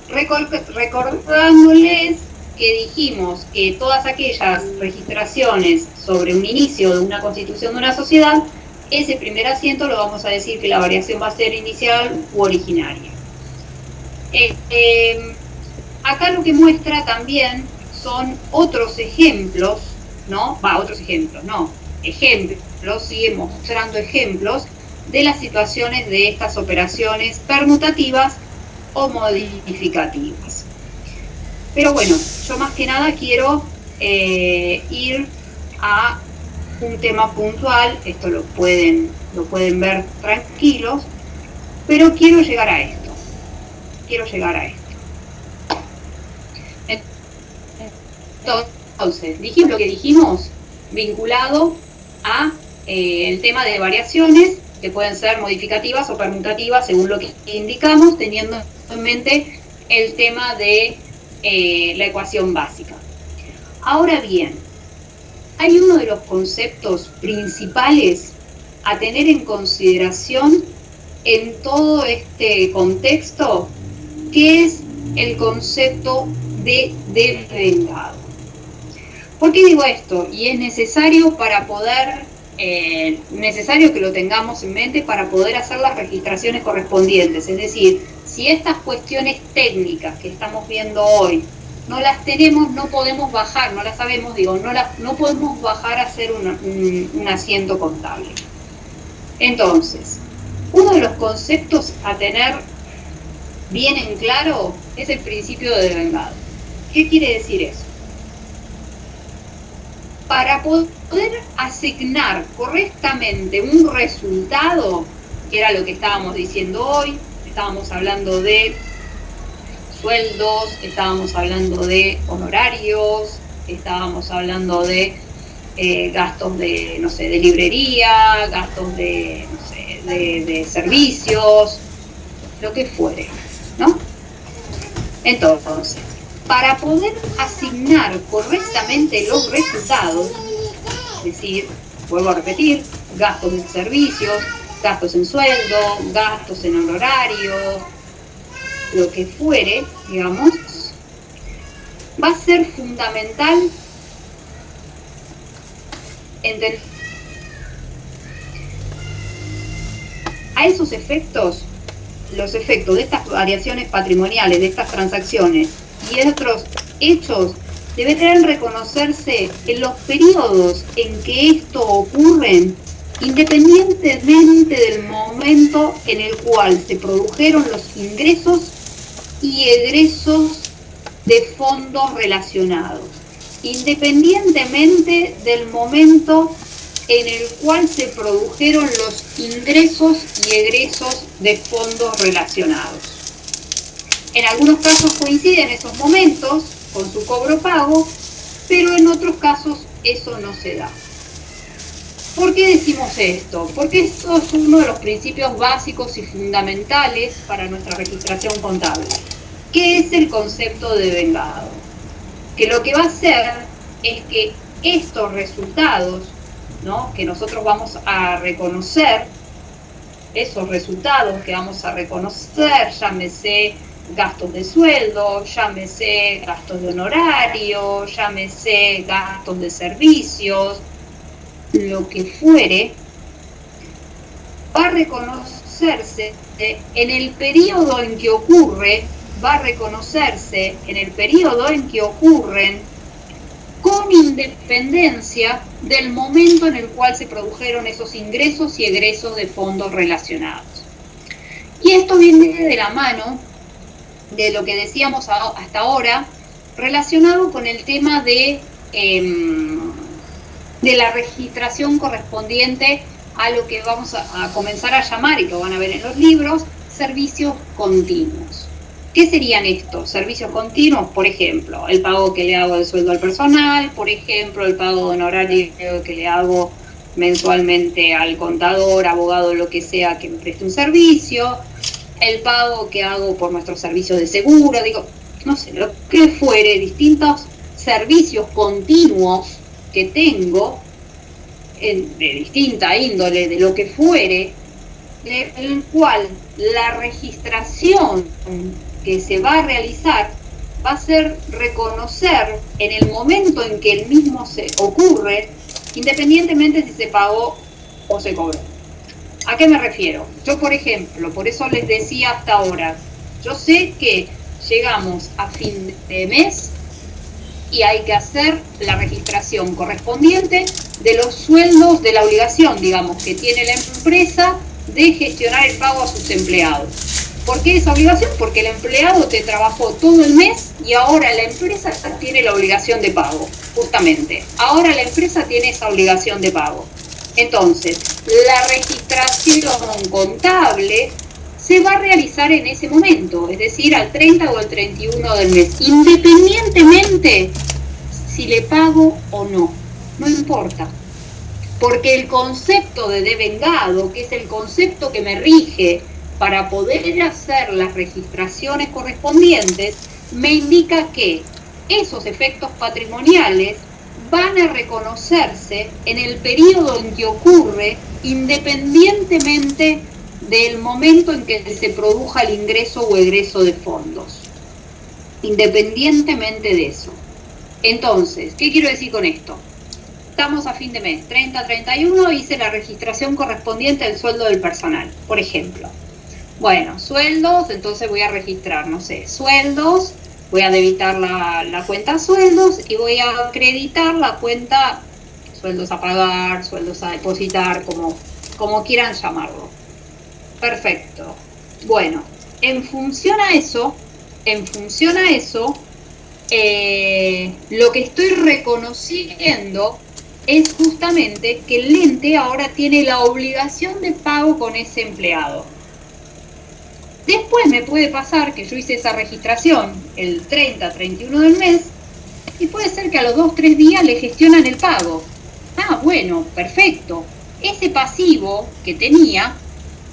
recordándoles que dijimos que todas aquellas registraciones sobre un inicio de una constitución de una sociedad, ese primer asiento lo vamos a decir que la variación va a ser inicial u originaria. Acá lo que muestra también son otros ejemplos, ¿no? Ejemplos, sigue mostrando ejemplos de las situaciones de estas operaciones permutativas o modificativas. Pero bueno, yo más que nada quiero ir a un tema puntual, esto lo pueden ver tranquilos, pero quiero llegar a esto. Entonces, dijimos lo que dijimos, vinculado a el tema de variaciones, que pueden ser modificativas o permutativas, según lo que indicamos, teniendo en mente el tema de la ecuación básica. Ahora bien, hay uno de los conceptos principales a tener en consideración en todo este contexto, que es el concepto de devengado. ¿Por qué digo esto? Y es necesario para poder, necesario que lo tengamos en mente para poder hacer las registraciones correspondientes. Es decir, si estas cuestiones técnicas que estamos viendo hoy no las tenemos, no podemos bajar, no las sabemos, no podemos bajar a hacer un asiento contable. Entonces, uno de los conceptos a tener bien en claro es el principio de devengado. ¿Qué quiere decir eso? Para poder asignar correctamente un resultado, que era lo que estábamos diciendo hoy, estábamos hablando de sueldos, estábamos hablando de honorarios, estábamos hablando de gastos de, no sé, de librería, gastos de, no sé, de servicios, lo que fuere, ¿no? Entonces, para poder asignar correctamente los resultados, es decir, vuelvo a repetir, gastos en servicios, gastos en sueldo, gastos en honorario, lo que fuere, digamos, va a ser fundamental entender a esos efectos, los efectos de estas variaciones patrimoniales, de estas transacciones y de otros hechos, deberán reconocerse en los periodos en que esto ocurren, independientemente del momento en el cual se produjeron los ingresos y egresos de fondos relacionados, independientemente del momento en el cual se produjeron los ingresos y egresos de fondos relacionados. En algunos casos coinciden esos momentos con su cobro pago, pero en otros casos eso no se da. ¿Por qué decimos esto? Porque eso es uno de los principios básicos y fundamentales para nuestra registración contable. ¿Qué es el concepto de devengado? Que lo que va a hacer es que estos resultados, ¿no?, que nosotros vamos a reconocer, esos resultados que vamos a reconocer, llámese gastos de sueldo, llámese gastos de honorario, llámese gastos de servicios, lo que fuere, va a reconocerse en el periodo en que ocurre, con independencia del momento en el cual se produjeron esos ingresos y egresos de fondos relacionados. Y esto viene de la mano de lo que decíamos hasta ahora, relacionado con el tema de de la registración correspondiente a lo que vamos a comenzar a llamar, y lo van a ver en los libros, servicios continuos. ¿Qué serían estos servicios continuos? Por ejemplo, el pago que le hago de sueldo al personal, por ejemplo, el pago de honorario que le hago mensualmente al contador, abogado, lo que sea que me preste un servicio, el pago que hago por nuestros servicios de seguro, digo, no sé, lo que fuere, distintos servicios continuos que tengo, de distinta índole, de lo que fuere, el cual la registración que se va a realizar va a ser reconocer en el momento en que el mismo se ocurre, independientemente si se pagó o se cobró. ¿A qué me refiero? Yo, por ejemplo, por eso les decía hasta ahora, yo sé que llegamos a fin de mes y hay que hacer la registración correspondiente de los sueldos, de la obligación, digamos, que tiene la empresa de gestionar el pago a sus empleados. ¿Por qué esa obligación? Porque el empleado te trabajó todo el mes y ahora la empresa tiene la obligación de pago, justamente. Ahora la empresa tiene esa obligación de pago. Entonces, la registración contable se va a realizar en ese momento, es decir, al 30 o al 31 del mes, independientemente si le pago o no, no importa. Porque el concepto de devengado, que es el concepto que me rige para poder hacer las registraciones correspondientes, me indica que esos efectos patrimoniales van a reconocerse en el periodo en que ocurre, independientemente del momento en que se produja el ingreso o egreso de fondos. Independientemente de eso. Entonces, ¿qué quiero decir con esto? Estamos a fin de mes, 30-31, hice la registración correspondiente al sueldo del personal, por ejemplo. Bueno, sueldos, entonces voy a registrar, no sé, sueldos, voy a debitar la cuenta sueldos y voy a acreditar la cuenta sueldos a pagar, sueldos a depositar, como quieran llamarlo. Perfecto. Bueno, en función a eso, lo que estoy reconociendo es justamente que el ente ahora tiene la obligación de pago con ese empleado. Después me puede pasar que yo hice esa registración el 30-31 del mes y puede ser que a los 2-3 días le gestionan el pago. Ah, bueno, perfecto. Ese pasivo que tenía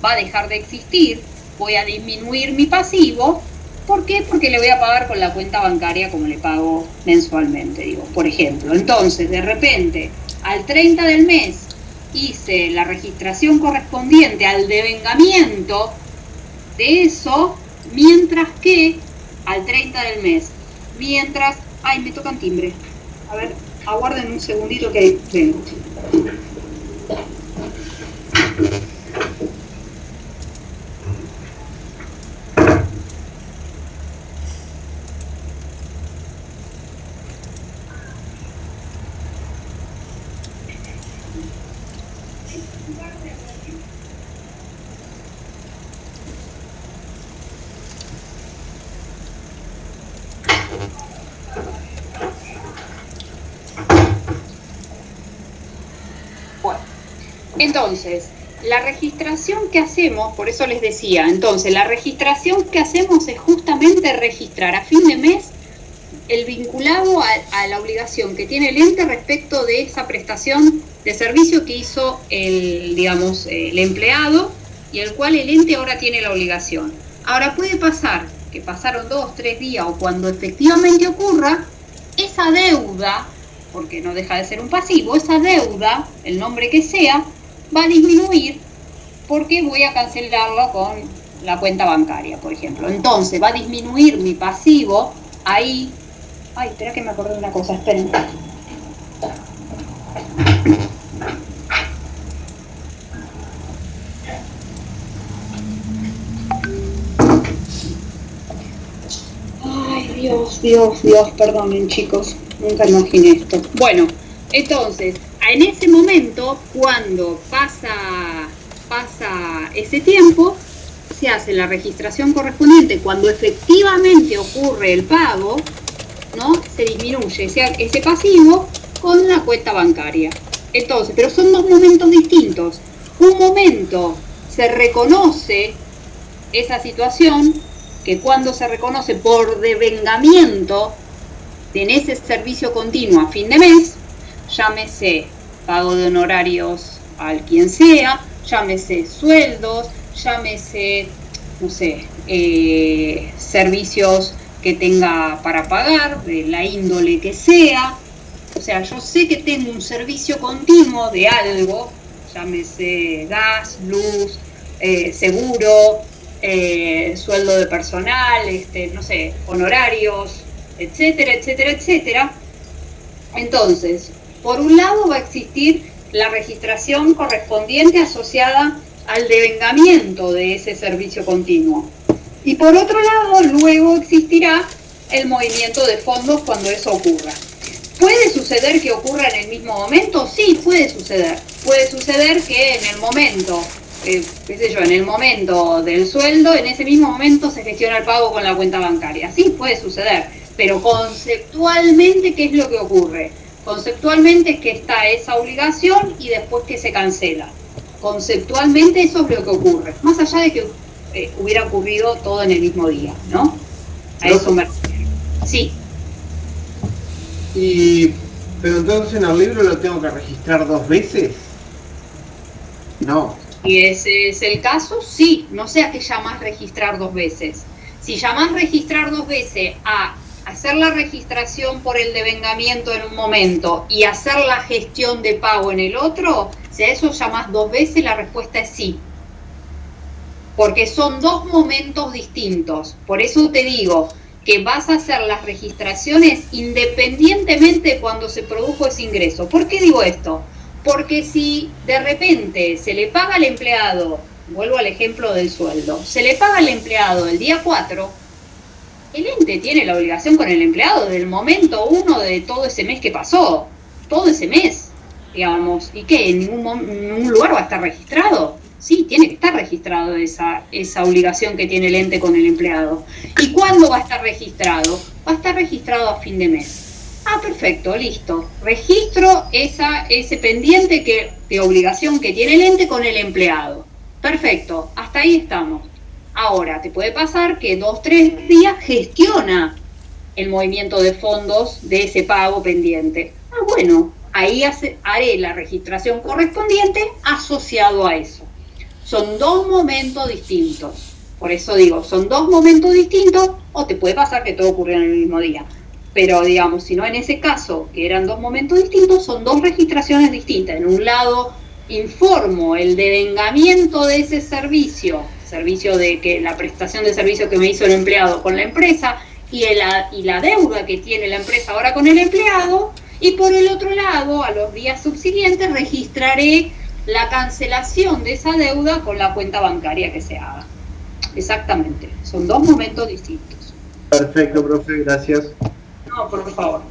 va a dejar de existir, voy a disminuir mi pasivo. ¿Por qué? Porque le voy a pagar con la cuenta bancaria como le pago mensualmente, digo, por ejemplo. Entonces, de repente, al 30 del mes hice la registración correspondiente al devengamiento de eso, mientras que al 30 del mes, mientras... ¡Ay, me tocan timbre! A ver, aguarden un segundito que vengo. Entonces, la registración que hacemos, por eso les decía, entonces la registración que hacemos es justamente registrar a fin de mes el vinculado a la obligación que tiene el ente respecto de esa prestación de servicio que hizo el empleado y el cual el ente ahora tiene la obligación. Ahora puede pasar que pasaron 2-3 días o cuando efectivamente ocurra, esa deuda, porque no deja de ser un pasivo, esa deuda, el nombre que sea, va a disminuir porque voy a cancelarlo con la cuenta bancaria, por ejemplo. Entonces va a disminuir mi pasivo ahí. Ay, espera que me acordé de una cosa, esperen. Ay, Dios, perdonen chicos, nunca imaginé esto. Bueno, entonces, en ese momento, cuando pasa ese tiempo, se hace la registración correspondiente cuando efectivamente ocurre el pago, ¿no? Se disminuye ese pasivo con una cuenta bancaria. Entonces, pero son dos momentos distintos. Un momento se reconoce esa situación, que cuando se reconoce por devengamiento en ese servicio continuo a fin de mes, llámese pago de honorarios al quien sea, llámese sueldos, llámese, no sé, servicios que tenga para pagar, de la índole que sea. O sea, yo sé que tengo un servicio continuo de algo, llámese gas, luz, seguro, sueldo de personal, no sé, honorarios, etcétera, etcétera, etcétera. Entonces, por un lado va a existir la registración correspondiente asociada al devengamiento de ese servicio continuo. Y por otro lado, luego existirá el movimiento de fondos cuando eso ocurra. ¿Puede suceder que ocurra en el mismo momento? Sí, puede suceder. Puede suceder que en el momento, qué sé yo, en el momento del sueldo, en ese mismo momento se gestiona el pago con la cuenta bancaria. Sí, puede suceder. Pero conceptualmente, ¿qué es lo que ocurre? Conceptualmente es que está esa obligación y después que se cancela. Conceptualmente eso es lo que ocurre. Más allá de que hubiera ocurrido todo en el mismo día, ¿no? A eso me refiero. Sí. Pero entonces en el libro lo tengo que registrar 2 veces. No. Si ese es el caso, sí. No sea que llamás registrar 2 veces. Si llamás registrar 2 veces a hacer la registración por el devengamiento en un momento y hacer la gestión de pago en el otro, si a eso llamás 2 veces, la respuesta es sí. Porque son 2 momentos distintos. Por eso te digo que vas a hacer las registraciones independientemente de cuando se produjo ese ingreso. ¿Por qué digo esto? Porque si de repente se le paga al empleado, vuelvo al ejemplo del sueldo, se le paga al empleado el día 4, el ente tiene la obligación con el empleado desde el momento 1 de todo ese mes que pasó, todo ese mes, digamos. ¿Y qué? ¿En ningún lugar va a estar registrado? Sí, tiene que estar registrado esa obligación que tiene el ente con el empleado. ¿Y cuándo va a estar registrado? Va a estar registrado a fin de mes. Ah, perfecto, listo. Registro ese pendiente de obligación que tiene el ente con el empleado. Perfecto, hasta ahí estamos. Ahora, te puede pasar que 2-3 días gestiona el movimiento de fondos de ese pago pendiente. Ah, bueno, ahí haré la registración correspondiente asociado a eso. Son 2 momentos distintos. Por eso digo, son 2 momentos distintos, o te puede pasar que todo ocurrió en el mismo día. Pero digamos, si no en ese caso, que eran 2 momentos distintos, son 2 registraciones distintas. En un lado, informo el devengamiento de ese servicio de que la prestación de servicio que me hizo el empleado con la empresa y la deuda que tiene la empresa ahora con el empleado, y por el otro lado, a los días subsiguientes, registraré la cancelación de esa deuda con la cuenta bancaria que se haga. Exactamente, son 2 momentos distintos. Perfecto, profe, gracias. No, por favor.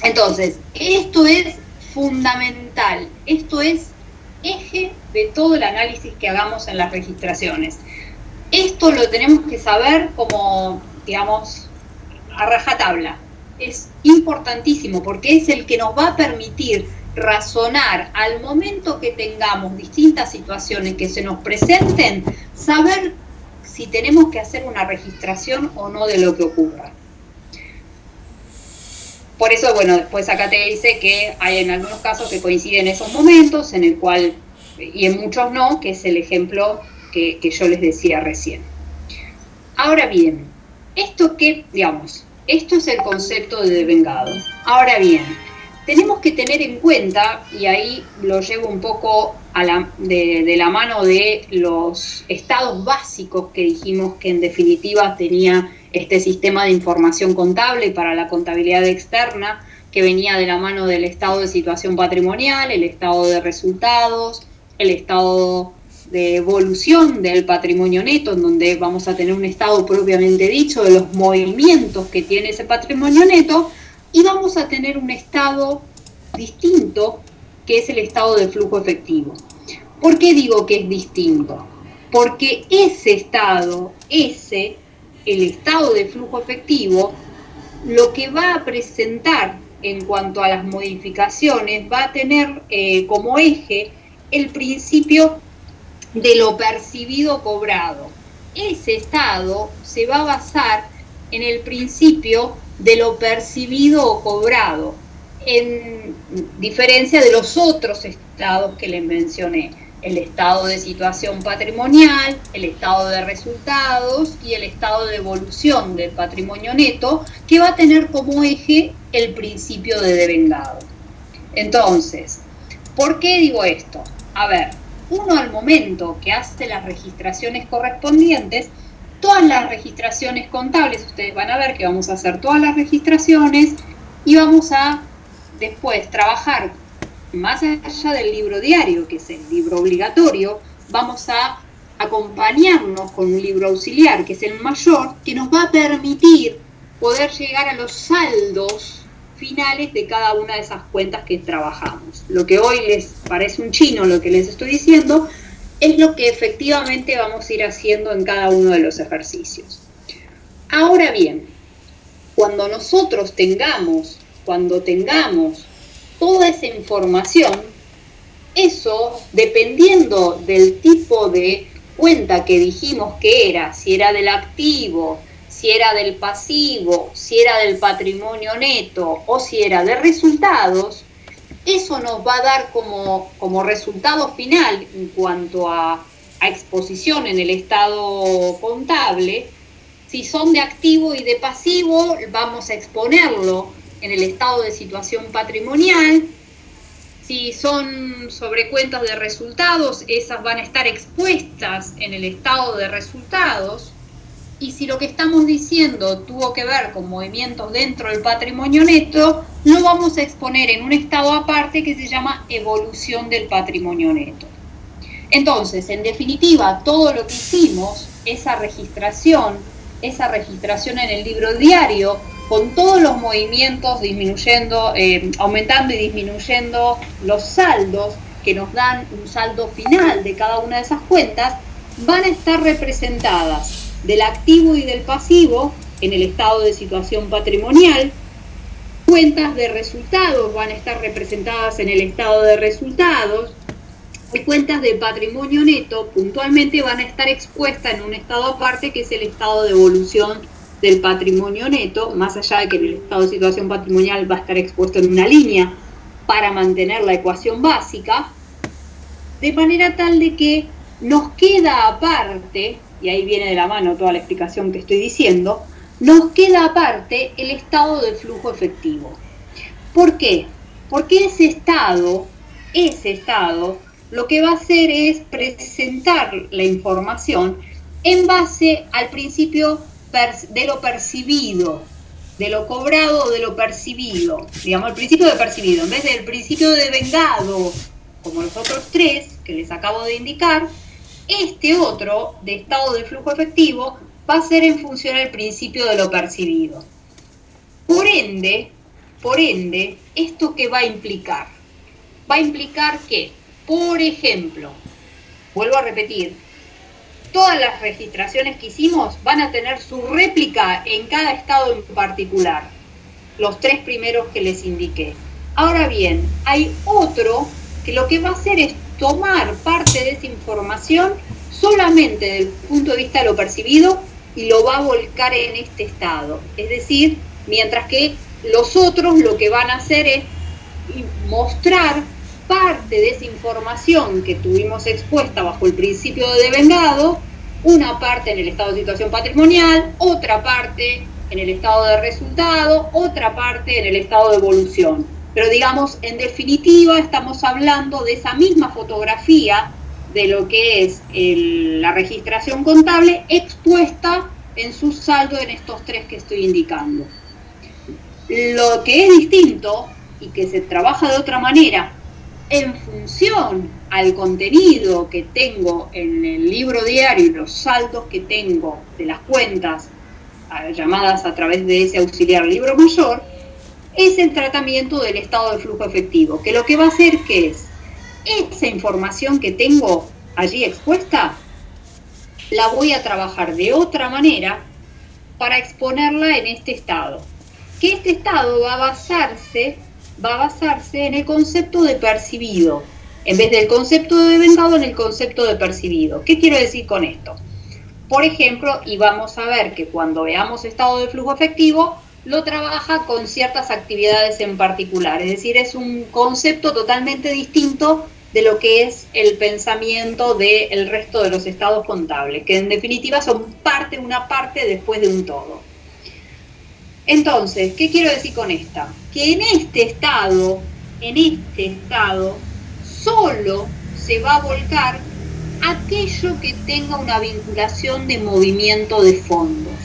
Entonces, esto es fundamental, esto es eje de todo el análisis que hagamos en las registraciones. Esto lo tenemos que saber como, digamos, a rajatabla. Es importantísimo porque es el que nos va a permitir razonar al momento que tengamos distintas situaciones que se nos presenten, saber si tenemos que hacer una registración o no de lo que ocurra. Por eso, bueno, después acá te dice que hay en algunos casos que coinciden esos momentos, en el cual, y en muchos no, que es el ejemplo que yo les decía recién. Ahora bien, esto es el concepto de devengado. Ahora bien, tenemos que tener en cuenta, y ahí lo llevo un poco de la mano de los estados básicos que dijimos que en definitiva tenía este sistema de información contable para la contabilidad externa, que venía de la mano del estado de situación patrimonial, el estado de resultados, el estado de evolución del patrimonio neto, en donde vamos a tener un estado propiamente dicho de los movimientos que tiene ese patrimonio neto, y vamos a tener un estado distinto, que es el estado de flujo efectivo. ¿Por qué digo que es distinto? Porque ese estado, el estado de flujo efectivo, lo que va a presentar en cuanto a las modificaciones va a tener como eje el principio de lo percibido cobrado. Ese estado se va a basar en el principio de lo percibido o cobrado, en diferencia de los otros estados que les mencioné, el estado de situación patrimonial, el estado de resultados y el estado de evolución del patrimonio neto, que va a tener como eje el principio de devengado. Entonces, ¿por qué digo esto? A ver, uno al momento que hace las registraciones correspondientes, todas las registraciones contables, ustedes van a ver que vamos a hacer todas las registraciones y vamos a después trabajar más allá del libro diario, que es el libro obligatorio, vamos a acompañarnos con un libro auxiliar, que es el mayor, que nos va a permitir poder llegar a los saldos finales de cada una de esas cuentas que trabajamos. Lo que hoy les parece un chino, lo que les estoy diciendo, es lo que efectivamente vamos a ir haciendo en cada uno de los ejercicios. Ahora bien, cuando tengamos toda esa información, eso, dependiendo del tipo de cuenta que dijimos que era, si era del activo, si era del pasivo, si era del patrimonio neto o si era de resultados, eso nos va a dar como resultado final en cuanto a exposición en el estado contable. Si son de activo y de pasivo, vamos a exponerlo en el estado de situación patrimonial. Si son sobre cuentas de resultados, esas van a estar expuestas en el estado de resultados. Y si lo que estamos diciendo tuvo que ver con movimientos dentro del patrimonio neto, lo vamos a exponer en un estado aparte que se llama evolución del patrimonio neto. Entonces, en definitiva, todo lo que hicimos, esa registración en el libro diario, con todos los movimientos disminuyendo, aumentando y disminuyendo los saldos que nos dan un saldo final de cada una de esas cuentas, van a estar representadas del activo y del pasivo en el estado de situación patrimonial. Cuentas de resultados van a estar representadas en el estado de resultados, y cuentas de patrimonio neto puntualmente van a estar expuestas en un estado aparte, que es el estado de evolución del patrimonio neto, más allá de que en el estado de situación patrimonial va a estar expuesto en una línea para mantener la ecuación básica, de manera tal de que nos queda aparte, y ahí viene de la mano toda la explicación que estoy diciendo, nos queda aparte el estado de flujo efectivo. ¿Por qué? Porque ese estado lo que va a hacer es presentar la información en base al principio de lo percibido, de lo cobrado o de lo percibido. Digamos, el principio de percibido, en vez del principio de devengado, como los otros tres que les acabo de indicar, este otro, de estado de flujo efectivo, va a ser en función al principio de lo percibido. Por ende, ¿esto qué va a implicar? Va a implicar que, por ejemplo, vuelvo a repetir, todas las registraciones que hicimos van a tener su réplica en cada estado en particular, los tres primeros que les indiqué. Ahora bien, hay otro que lo que va a hacer es tomar parte de esa información solamente desde el punto de vista de lo percibido y lo va a volcar en este estado. Es decir, mientras que los otros lo que van a hacer es mostrar parte de esa información que tuvimos expuesta bajo el principio de devengado, una parte en el estado de situación patrimonial, otra parte en el estado de resultado, otra parte en el estado de evolución. Pero digamos, en definitiva, estamos hablando de esa misma fotografía de lo que es la registración contable expuesta en su saldo en estos tres que estoy indicando. Lo que es distinto y que se trabaja de otra manera en función al contenido que tengo en el libro diario y los saldos que tengo de las cuentas llamadas a través de ese auxiliar libro mayor, es el tratamiento del estado de flujo efectivo, que lo que va a hacer que es esa información que tengo allí expuesta, la voy a trabajar de otra manera para exponerla en este estado. que este estado va a basarse en el concepto de percibido, en vez del concepto de devengado, en el concepto de percibido. ¿Qué quiero decir con esto? Por ejemplo, y vamos a ver que cuando veamos estado de flujo afectivo, lo trabaja con ciertas actividades en particular, es decir, es un concepto totalmente distinto de lo que es el pensamiento del resto de los estados contables, que en definitiva son una parte después de un todo. Entonces, ¿qué quiero decir con esta? Que en este estado, solo se va a volcar aquello que tenga una vinculación de movimiento de fondos.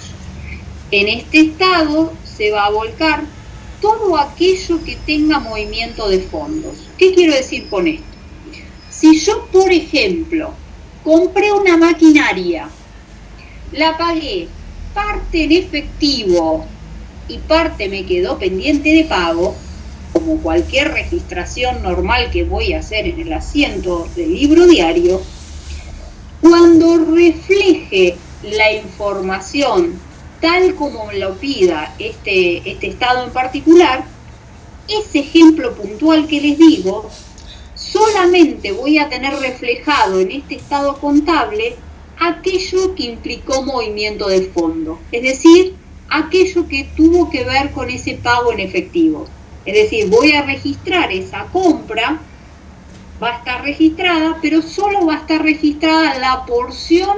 En este estado se va a volcar todo aquello que tenga movimiento de fondos. ¿Qué quiero decir con esto? Si yo, por ejemplo, compré una maquinaria, la pagué parte en efectivo y parte me quedó pendiente de pago, como cualquier registración normal que voy a hacer en el asiento del libro diario, cuando refleje la información tal como me lo pida este estado en particular, ese ejemplo puntual que les digo, solamente voy a tener reflejado en este estado contable aquello que implicó movimiento de fondo, es decir, aquello que tuvo que ver con ese pago en efectivo. Es decir, voy a registrar esa compra, va a estar registrada, pero solo va a estar registrada la porción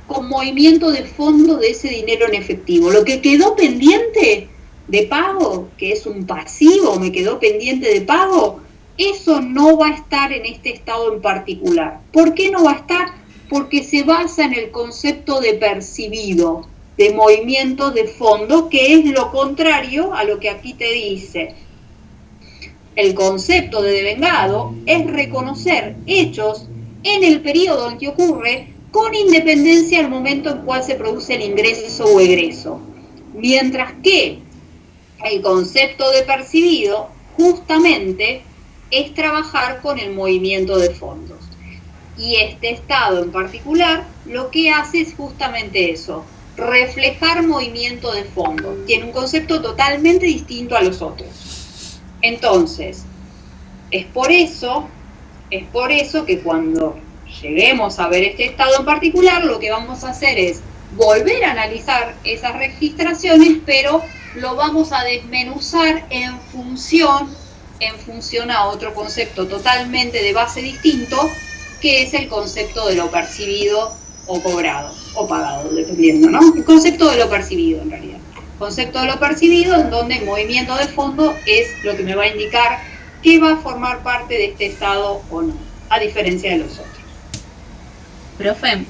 con movimiento de fondo de ese dinero en efectivo. Lo que quedó pendiente de pago, que es un pasivo, me quedó pendiente de pago, eso no va a estar en este estado en particular. ¿Por qué no va a estar? Porque se basa en el concepto de percibido, de movimiento de fondo, que es lo contrario a lo que aquí te dice. El concepto de devengado es reconocer hechos en el periodo en que ocurre con independencia del momento en cual se produce el ingreso o egreso. Mientras que el concepto de percibido justamente es trabajar con el movimiento de fondos. Y este estado en particular lo que hace es justamente eso, reflejar movimiento de fondo. Tiene un concepto totalmente distinto a los otros. Entonces, es por eso que cuando lleguemos a ver este estado en particular, lo que vamos a hacer es volver a analizar esas registraciones, pero lo vamos a desmenuzar en función a otro concepto totalmente de base distinto, que es el concepto de lo percibido o cobrado, o pagado, dependiendo, ¿no? El concepto de lo percibido, en realidad. Concepto de lo percibido, en donde el movimiento de fondo es lo que me va a indicar que va a formar parte de este estado o no, a diferencia de los otros. Profe,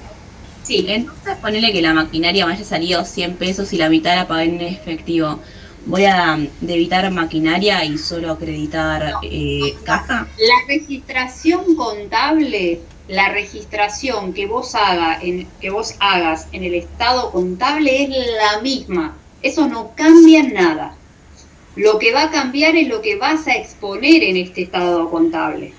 sí. Entonces ponele que la maquinaria me haya salido 100 pesos y la mitad la pagué en efectivo. ¿Voy a debitar maquinaria y solo acreditar caja? La registración contable, la registración que vos hagas en el estado contable es la misma. Eso no cambia nada. Lo que va a cambiar es lo que vas a exponer en este estado contable,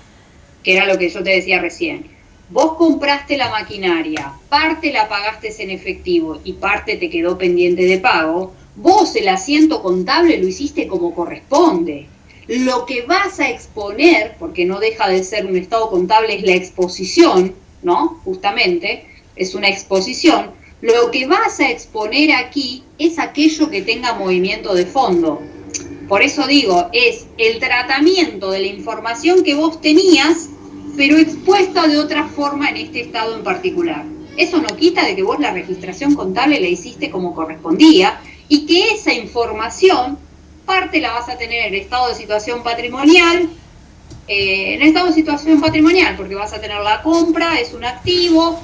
que era lo que yo te decía recién. Vos compraste la maquinaria, parte la pagaste en efectivo y parte te quedó pendiente de pago. Vos el asiento contable lo hiciste como corresponde. Lo que vas a exponer, porque no deja de ser un estado contable, es la exposición, ¿no? Justamente, es una exposición. Lo que vas a exponer aquí es aquello que tenga movimiento de fondo. Por eso digo, es el tratamiento de la información que vos tenías, pero expuesta de otra forma en este estado en particular. Eso no quita de que vos la registración contable la hiciste como correspondía y que esa información, parte la vas a tener en el estado de situación patrimonial, porque vas a tener la compra, es un activo,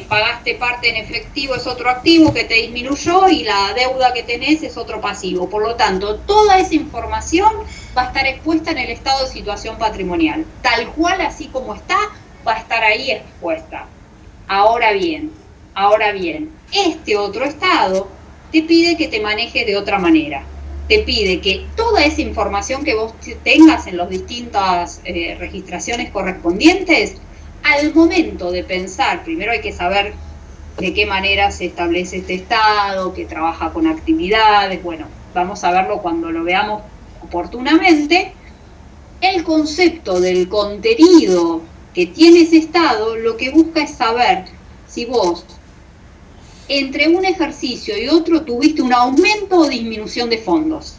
pagaste parte en efectivo, es otro activo que te disminuyó y la deuda que tenés es otro pasivo. Por lo tanto, toda esa información va a estar expuesta en el estado de situación patrimonial. Tal cual, así como está, va a estar ahí expuesta. Ahora bien, este otro estado te pide que te manejes de otra manera. Te pide que toda esa información que vos tengas en las distintas registraciones correspondientes, al momento de pensar, primero hay que saber de qué manera se establece este estado, que trabaja con actividades, bueno, vamos a verlo cuando lo veamos oportunamente, el concepto del contenido que tiene ese estado lo que busca es saber si vos entre un ejercicio y otro tuviste un aumento o disminución de fondos.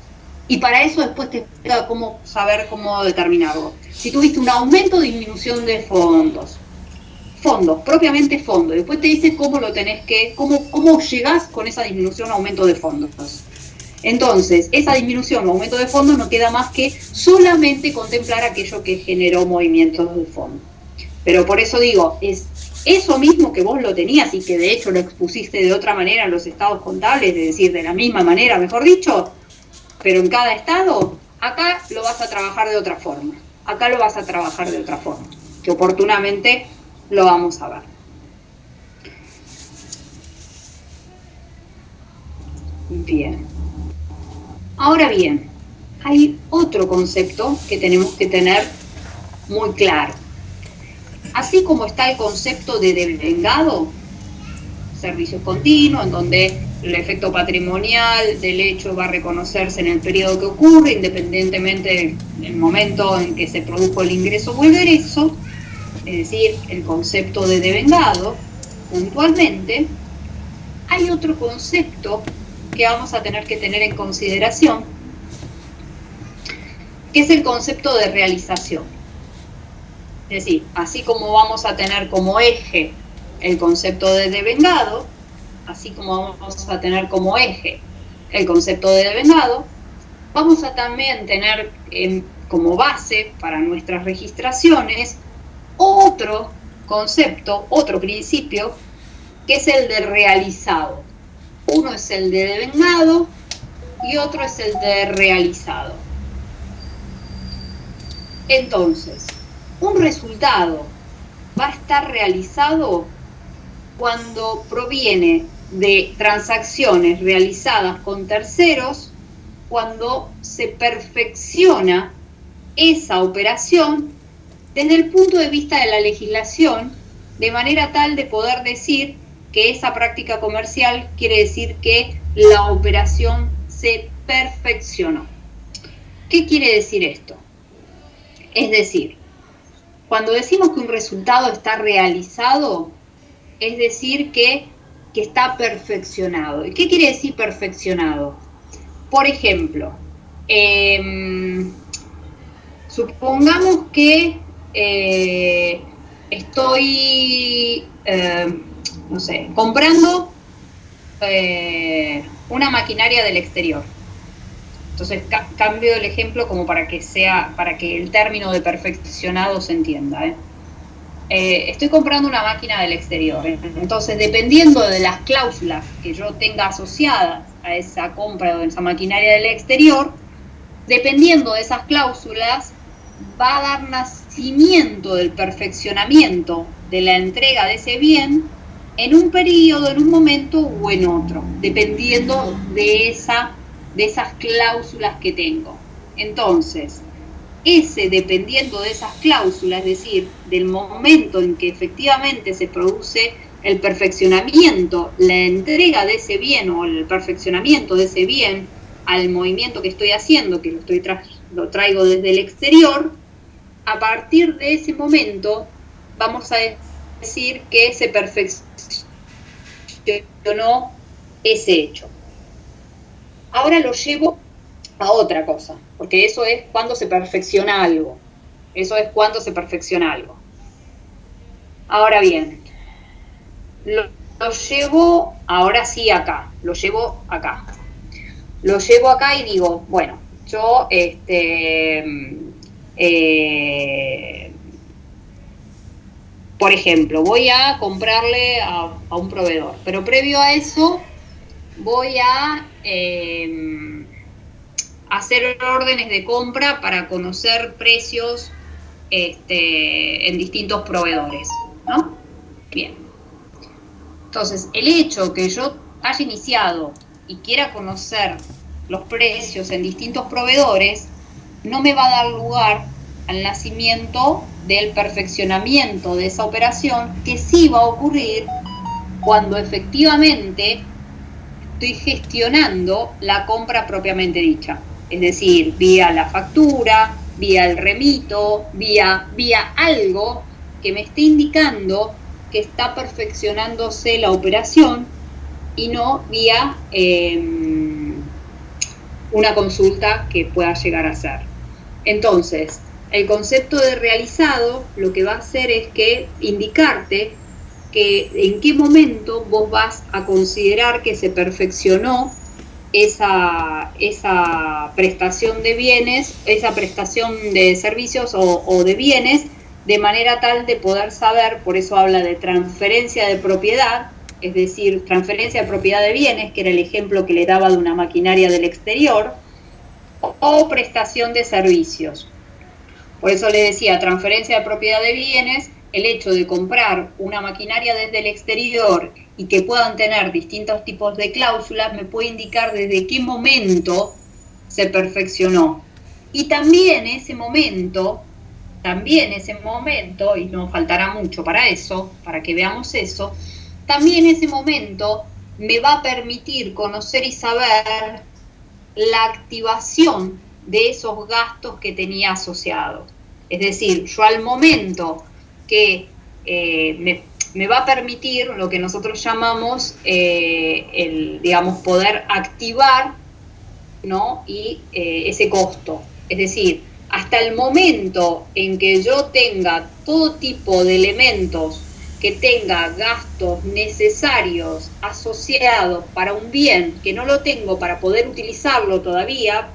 Y para eso después te explica cómo saber cómo determinarlo. Si tuviste un aumento o disminución de fondos. Fondos, propiamente fondos. Después te dice cómo lo tenés que, cómo llegás con esa disminución o aumento de fondos. Entonces, esa disminución o aumento de fondos no queda más que solamente contemplar aquello que generó movimientos de fondo. Pero por eso digo, es eso mismo que vos lo tenías y que de hecho lo expusiste de otra manera en los estados contables, es decir, de la misma manera, mejor dicho, pero en cada estado, acá lo vas a trabajar de otra forma. Acá lo vas a trabajar de otra forma, que oportunamente lo vamos a ver. Bien. Ahora bien, hay otro concepto que tenemos que tener muy claro. Así como está el concepto de devengado, servicios continuos, en donde el efecto patrimonial del hecho va a reconocerse en el periodo que ocurre, independientemente del momento en que se produjo el ingreso o el egreso, es decir, el concepto de devengado, puntualmente, hay otro concepto que vamos a tener que tener en consideración, que es el concepto de realización. Es decir, así como vamos a tener como eje el concepto de devengado, así como vamos a tener como eje el concepto de devengado, vamos a también tener como base para nuestras registraciones otro concepto, otro principio, que es el de realizado. Uno es el de devengado y otro es el de realizado. Entonces, un resultado va a estar realizado cuando proviene de transacciones realizadas con terceros, cuando se perfecciona esa operación desde el punto de vista de la legislación, de manera tal de poder decir que esa práctica comercial quiere decir que la operación se perfeccionó. ¿Qué quiere decir esto? Es decir, cuando decimos que un resultado está realizado, es decir que está perfeccionado. ¿Y qué quiere decir perfeccionado? Por ejemplo, supongamos que estoy, no sé, comprando una maquinaria del exterior. Entonces cambio el ejemplo como para que el término de perfeccionado se entienda. Estoy comprando una máquina del exterior. Entonces, dependiendo de las cláusulas que yo tenga asociadas a esa compra de esa maquinaria del exterior, dependiendo de esas cláusulas, va a dar nacimiento del perfeccionamiento de la entrega de ese bien en un periodo, en un momento o en otro, dependiendo de esas cláusulas que tengo. Entonces, dependiendo de esas cláusulas, es decir, del momento en que efectivamente se produce el perfeccionamiento, la entrega de ese bien o el perfeccionamiento de ese bien al movimiento que estoy haciendo, que lo traigo desde el exterior, a partir de ese momento vamos a decir que se perfeccionó ese hecho. Ahora lo llevo a otra cosa, porque eso es cuando se perfecciona algo. Eso es cuando se perfecciona algo. Ahora bien, lo llevo ahora sí acá, lo llevo acá. Lo llevo acá y digo, bueno, yo por ejemplo, voy a comprarle a un proveedor, pero previo a eso voy a hacer órdenes de compra para conocer precios en distintos proveedores, ¿no? Bien. Entonces, el hecho que yo haya iniciado y quiera conocer los precios en distintos proveedores no me va a dar lugar al nacimiento del perfeccionamiento de esa operación, que sí va a ocurrir cuando efectivamente estoy gestionando la compra propiamente dicha. Es decir, vía la factura, vía el remito, vía algo que me esté indicando que está perfeccionándose la operación y no vía una consulta que pueda llegar a ser. Entonces, el concepto de realizado lo que va a hacer es que indicarte que en qué momento vos vas a considerar que se perfeccionó esa prestación de bienes, esa prestación de servicios o de bienes, de manera tal de poder saber, por eso habla de transferencia de propiedad, es decir, transferencia de propiedad de bienes, que era el ejemplo que le daba de una maquinaria del exterior, o prestación de servicios. Por eso le decía, transferencia de propiedad de bienes, el hecho de comprar una maquinaria desde el exterior y que puedan tener distintos tipos de cláusulas, me puede indicar desde qué momento se perfeccionó. Y también ese momento, y no faltará mucho para eso, para que veamos eso, también ese momento me va a permitir conocer y saber la activación de esos gastos que tenía asociados. Es decir, yo al momento que me va a permitir lo que nosotros llamamos digamos, poder activar, ¿no? Y ese costo. Es decir, hasta el momento en que yo tenga todo tipo de elementos que tenga gastos necesarios asociados para un bien que no lo tengo para poder utilizarlo todavía,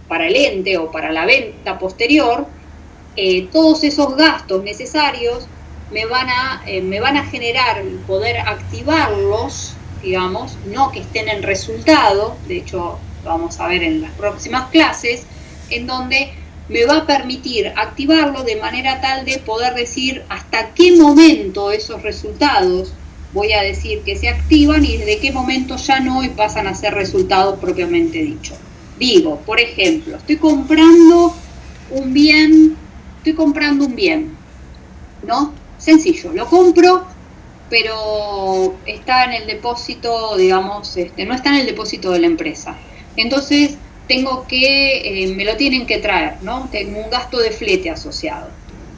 para el ente o para la venta posterior, todos esos gastos necesarios me van a generar poder activarlos, digamos, no que estén en resultado, de hecho vamos a ver en las próximas clases, en donde me va a permitir activarlo de manera tal de poder decir hasta qué momento esos resultados voy a decir que se activan y desde qué momento ya no y pasan a ser resultados propiamente dicho. Digo, por ejemplo, estoy comprando un bien, ¿no? Sencillo, lo compro, pero está en el depósito, digamos, no está en el depósito de la empresa. Entonces, tengo que, me lo tienen que traer, ¿no? Tengo un gasto de flete asociado.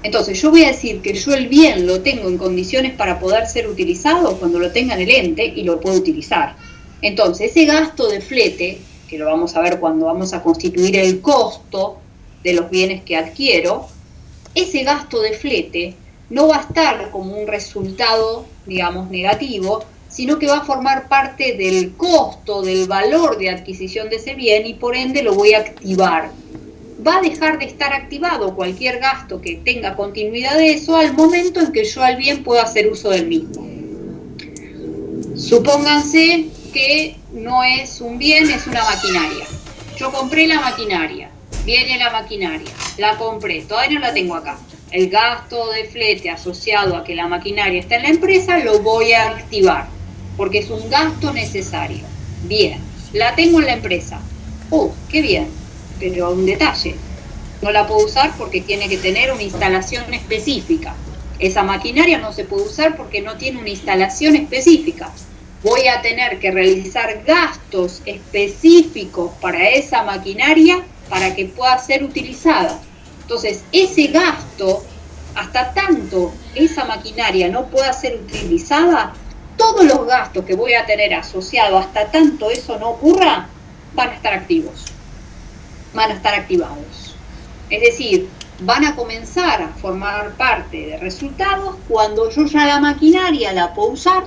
Entonces, yo voy a decir que yo el bien lo tengo en condiciones para poder ser utilizado cuando lo tenga en el ente y lo puedo utilizar. Entonces, ese gasto de flete, que lo vamos a ver cuando vamos a constituir el costo de los bienes que adquiero, ese gasto de flete no va a estar como un resultado, digamos, negativo, sino que va a formar parte del costo, del valor de adquisición de ese bien y por ende lo voy a activar. Va a dejar de estar activado cualquier gasto que tenga continuidad de eso al momento en que yo al bien pueda hacer uso del mismo. Supónganse que no es un bien, es una maquinaria. Yo compré la maquinaria, viene la maquinaria, la compré, todavía no la tengo acá. El gasto de flete asociado a que la maquinaria está en la empresa lo voy a activar, porque es un gasto necesario. Bien, la tengo en la empresa. Qué bien, pero un detalle, no la puedo usar porque tiene que tener una instalación específica. Esa maquinaria no se puede usar porque no tiene una instalación específica. Voy a tener que realizar gastos específicos para esa maquinaria para que pueda ser utilizada. Entonces, ese gasto, hasta tanto esa maquinaria no pueda ser utilizada, todos los gastos que voy a tener asociados hasta tanto eso no ocurra, van a estar activos, van a estar activados. Es decir, van a comenzar a formar parte de resultados cuando yo ya la maquinaria la puedo usar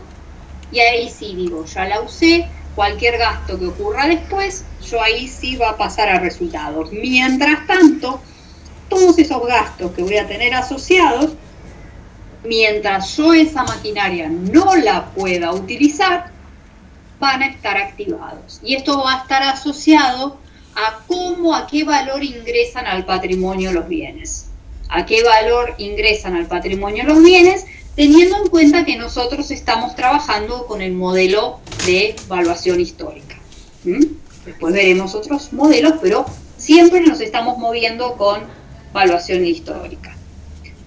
y ahí sí digo, ya la usé, cualquier gasto que ocurra después, yo ahí sí va a pasar a resultados. Mientras tanto, todos esos gastos que voy a tener asociados, mientras yo esa maquinaria no la pueda utilizar, van a estar activados. Y esto va a estar asociado a qué valor ingresan al patrimonio los bienes. A qué valor ingresan al patrimonio los bienes, teniendo en cuenta que nosotros estamos trabajando con el modelo de evaluación histórica. Después veremos otros modelos, pero siempre nos estamos moviendo con evaluación histórica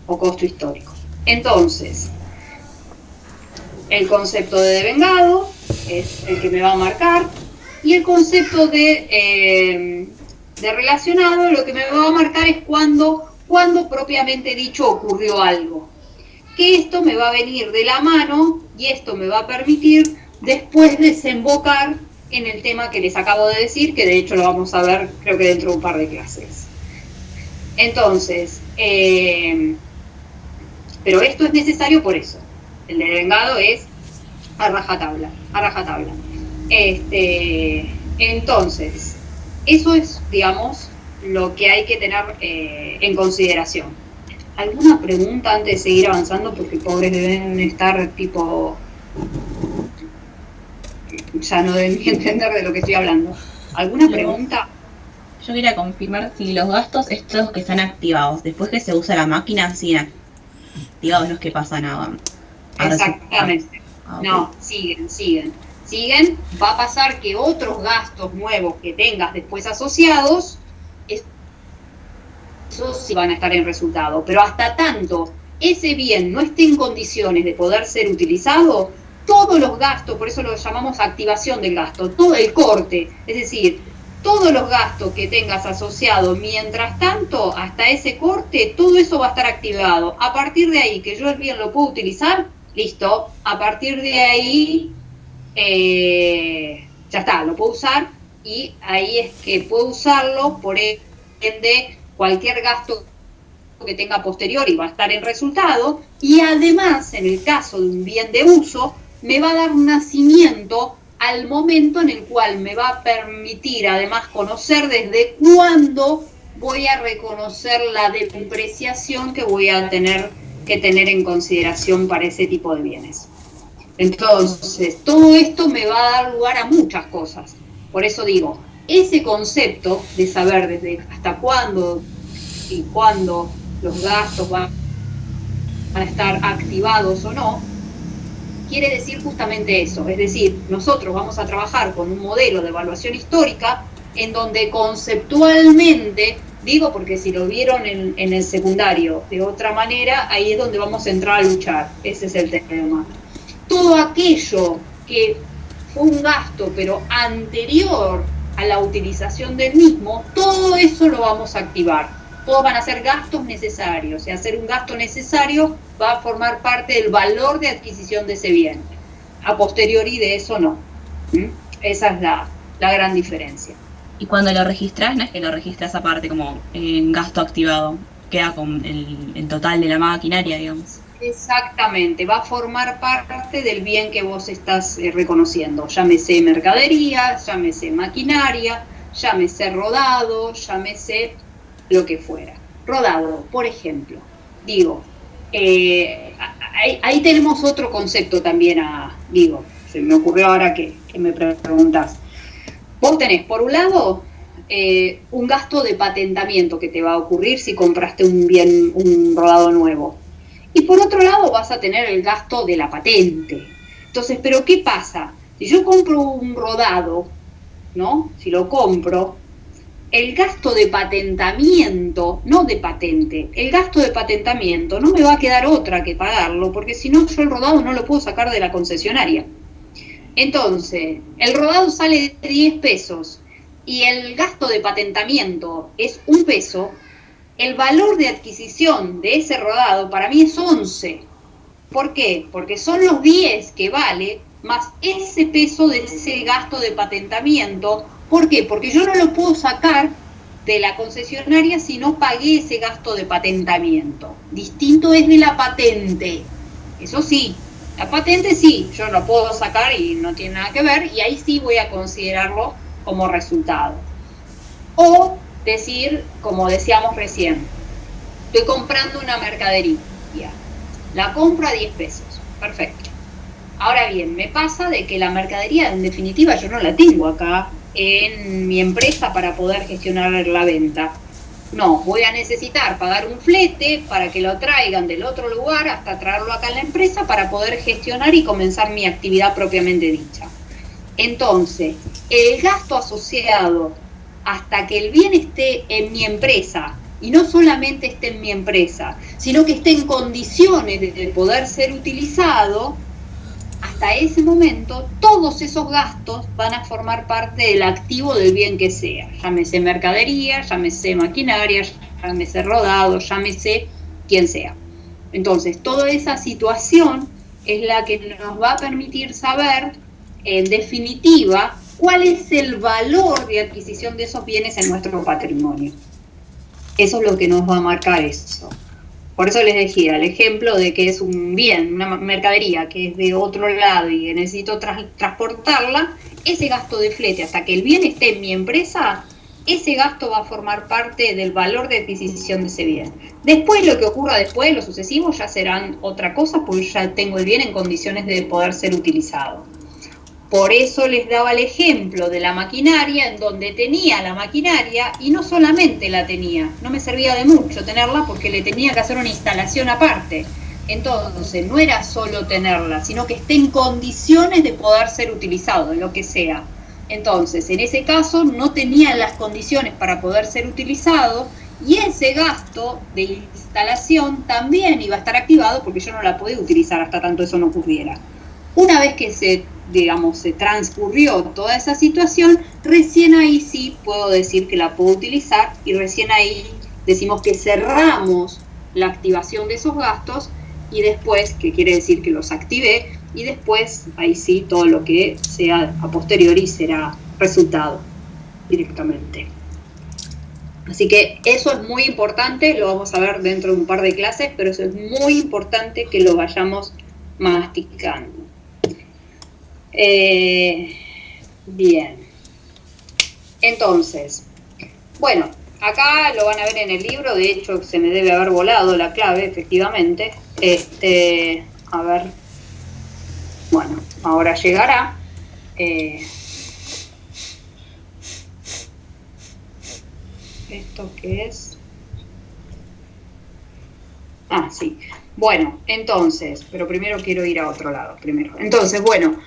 o costo histórico. Entonces, el concepto de devengado, es el que me va a marcar, y el concepto de relacionado lo que me va a marcar es cuando propiamente dicho ocurrió algo. Que esto me va a venir de la mano y esto me va a permitir después desembocar en el tema que les acabo de decir, que de hecho lo vamos a ver creo que dentro de un par de clases. Entonces, pero esto es necesario por eso. El devengado es a rajatabla. Entonces, eso es, digamos, lo que hay que tener en consideración. ¿Alguna pregunta antes de seguir avanzando? Porque pobres deben estar tipo... ya no deben entender de lo que estoy hablando. ¿Alguna pregunta? Yo quería confirmar si los gastos estos que están activados, después que se usa la máquina, siguen activados, no es que pasa nada. Exactamente. Okay. No, siguen. Va a pasar que otros gastos nuevos que tengas después asociados, esos sí van a estar en resultado. Pero hasta tanto ese bien no esté en condiciones de poder ser utilizado, todos los gastos, por eso lo llamamos activación del gasto, todo el corte, es decir, todos los gastos que tengas asociados mientras tanto, hasta ese corte, todo eso va a estar activado. A partir de ahí, que yo el bien lo puedo utilizar, listo, a partir de ahí, ya está, lo puedo usar, y ahí es que puedo usarlo, por ende, cualquier gasto que tenga posterior y va a estar en resultado, y además, en el caso de un bien de uso, me va a dar un nacimiento al momento en el cual me va a permitir además conocer desde cuándo voy a reconocer la depreciación que voy a tener que tener en consideración para ese tipo de bienes. Entonces, todo esto me va a dar lugar a muchas cosas. Por eso digo, ese concepto de saber desde hasta cuándo y cuándo los gastos van a estar activados o no, quiere decir justamente eso, es decir, nosotros vamos a trabajar con un modelo de evaluación histórica en donde conceptualmente, digo porque si lo vieron en el secundario de otra manera, ahí es donde vamos a entrar a luchar, ese es el tema. Todo aquello que fue un gasto pero anterior a la utilización del mismo, todo eso lo vamos a activar. Todos van a ser gastos necesarios, y hacer un gasto necesario va a formar parte del valor de adquisición de ese bien. A posteriori de eso no. Esa es la gran diferencia. Y cuando lo registras, no es que lo registras aparte como en gasto activado, queda con el total de la maquinaria, digamos. Exactamente, va a formar parte del bien que vos estás reconociendo, llámese mercadería, llámese maquinaria, llámese rodado, llámese lo que fuera. Rodado, por ejemplo, digo, ahí tenemos otro concepto también, se me ocurrió ahora que me preguntás. Vos tenés, por un lado, un gasto de patentamiento que te va a ocurrir si compraste un rodado nuevo. Y por otro lado vas a tener el gasto de la patente. Entonces, ¿pero qué pasa? Si yo compro un rodado, ¿no? Si lo compro, el gasto de patentamiento, no de patente, el gasto de patentamiento no me va a quedar otra que pagarlo, porque si no yo el rodado no lo puedo sacar de la concesionaria. Entonces, el rodado sale de 10 pesos y el gasto de patentamiento es 1 peso, el valor de adquisición de ese rodado para mí es 11. ¿Por qué? Porque son los 10 que vale más ese peso de ese gasto de patentamiento. ¿Por qué? Porque yo no lo puedo sacar de la concesionaria si no pagué ese gasto de patentamiento. Distinto es de la patente. Eso sí, la patente sí, yo lo puedo sacar y no tiene nada que ver, y ahí sí voy a considerarlo como resultado. O decir, como decíamos recién, estoy comprando una mercadería, la compro a 10 pesos, perfecto. Ahora bien, me pasa de que la mercadería, en definitiva, yo no la tengo acá en mi empresa para poder gestionar la venta. No, voy a necesitar pagar un flete para que lo traigan del otro lugar hasta traerlo acá en la empresa para poder gestionar y comenzar mi actividad propiamente dicha. Entonces, el gasto asociado hasta que el bien esté en mi empresa, y no solamente esté en mi empresa, sino que esté en condiciones de poder ser utilizado, hasta ese momento todos esos gastos van a formar parte del activo del bien que sea, llámese mercadería, llámese maquinaria, llámese rodado, llámese quien sea. Entonces, toda esa situación es la que nos va a permitir saber, en definitiva, cuál es el valor de adquisición de esos bienes en nuestro patrimonio. Eso es lo que nos va a marcar eso. Por eso les decía el ejemplo de que es un bien, una mercadería que es de otro lado y que necesito transportarla, ese gasto de flete hasta que el bien esté en mi empresa, ese gasto va a formar parte del valor de adquisición de ese bien. Después lo que ocurra después, lo sucesivo, ya serán otra cosa porque ya tengo el bien en condiciones de poder ser utilizado. Por eso les daba el ejemplo de la maquinaria, en donde tenía la maquinaria y no solamente la tenía, no me servía de mucho tenerla porque le tenía que hacer una instalación aparte. Entonces no era solo tenerla, sino que esté en condiciones de poder ser utilizado, lo que sea. Entonces, en ese caso no tenía las condiciones para poder ser utilizado y ese gasto de instalación también iba a estar activado porque yo no la podía utilizar hasta tanto eso no ocurriera. Una vez que se transcurrió toda esa situación, recién ahí sí puedo decir que la puedo utilizar y recién ahí decimos que cerramos la activación de esos gastos y después, que quiere decir que los activé, y después ahí sí todo lo que sea a posteriori será resultado directamente. Así que eso es muy importante, lo vamos a ver dentro de un par de clases, pero eso es muy importante que lo vayamos masticando. Bien, entonces, bueno, acá lo van a ver en el libro, de hecho se me debe haber volado la clave, efectivamente. A ver, bueno, ahora llegará. ¿Esto qué es? Ah, sí. Bueno, entonces, pero primero quiero ir a otro lado, primero. Entonces, bueno,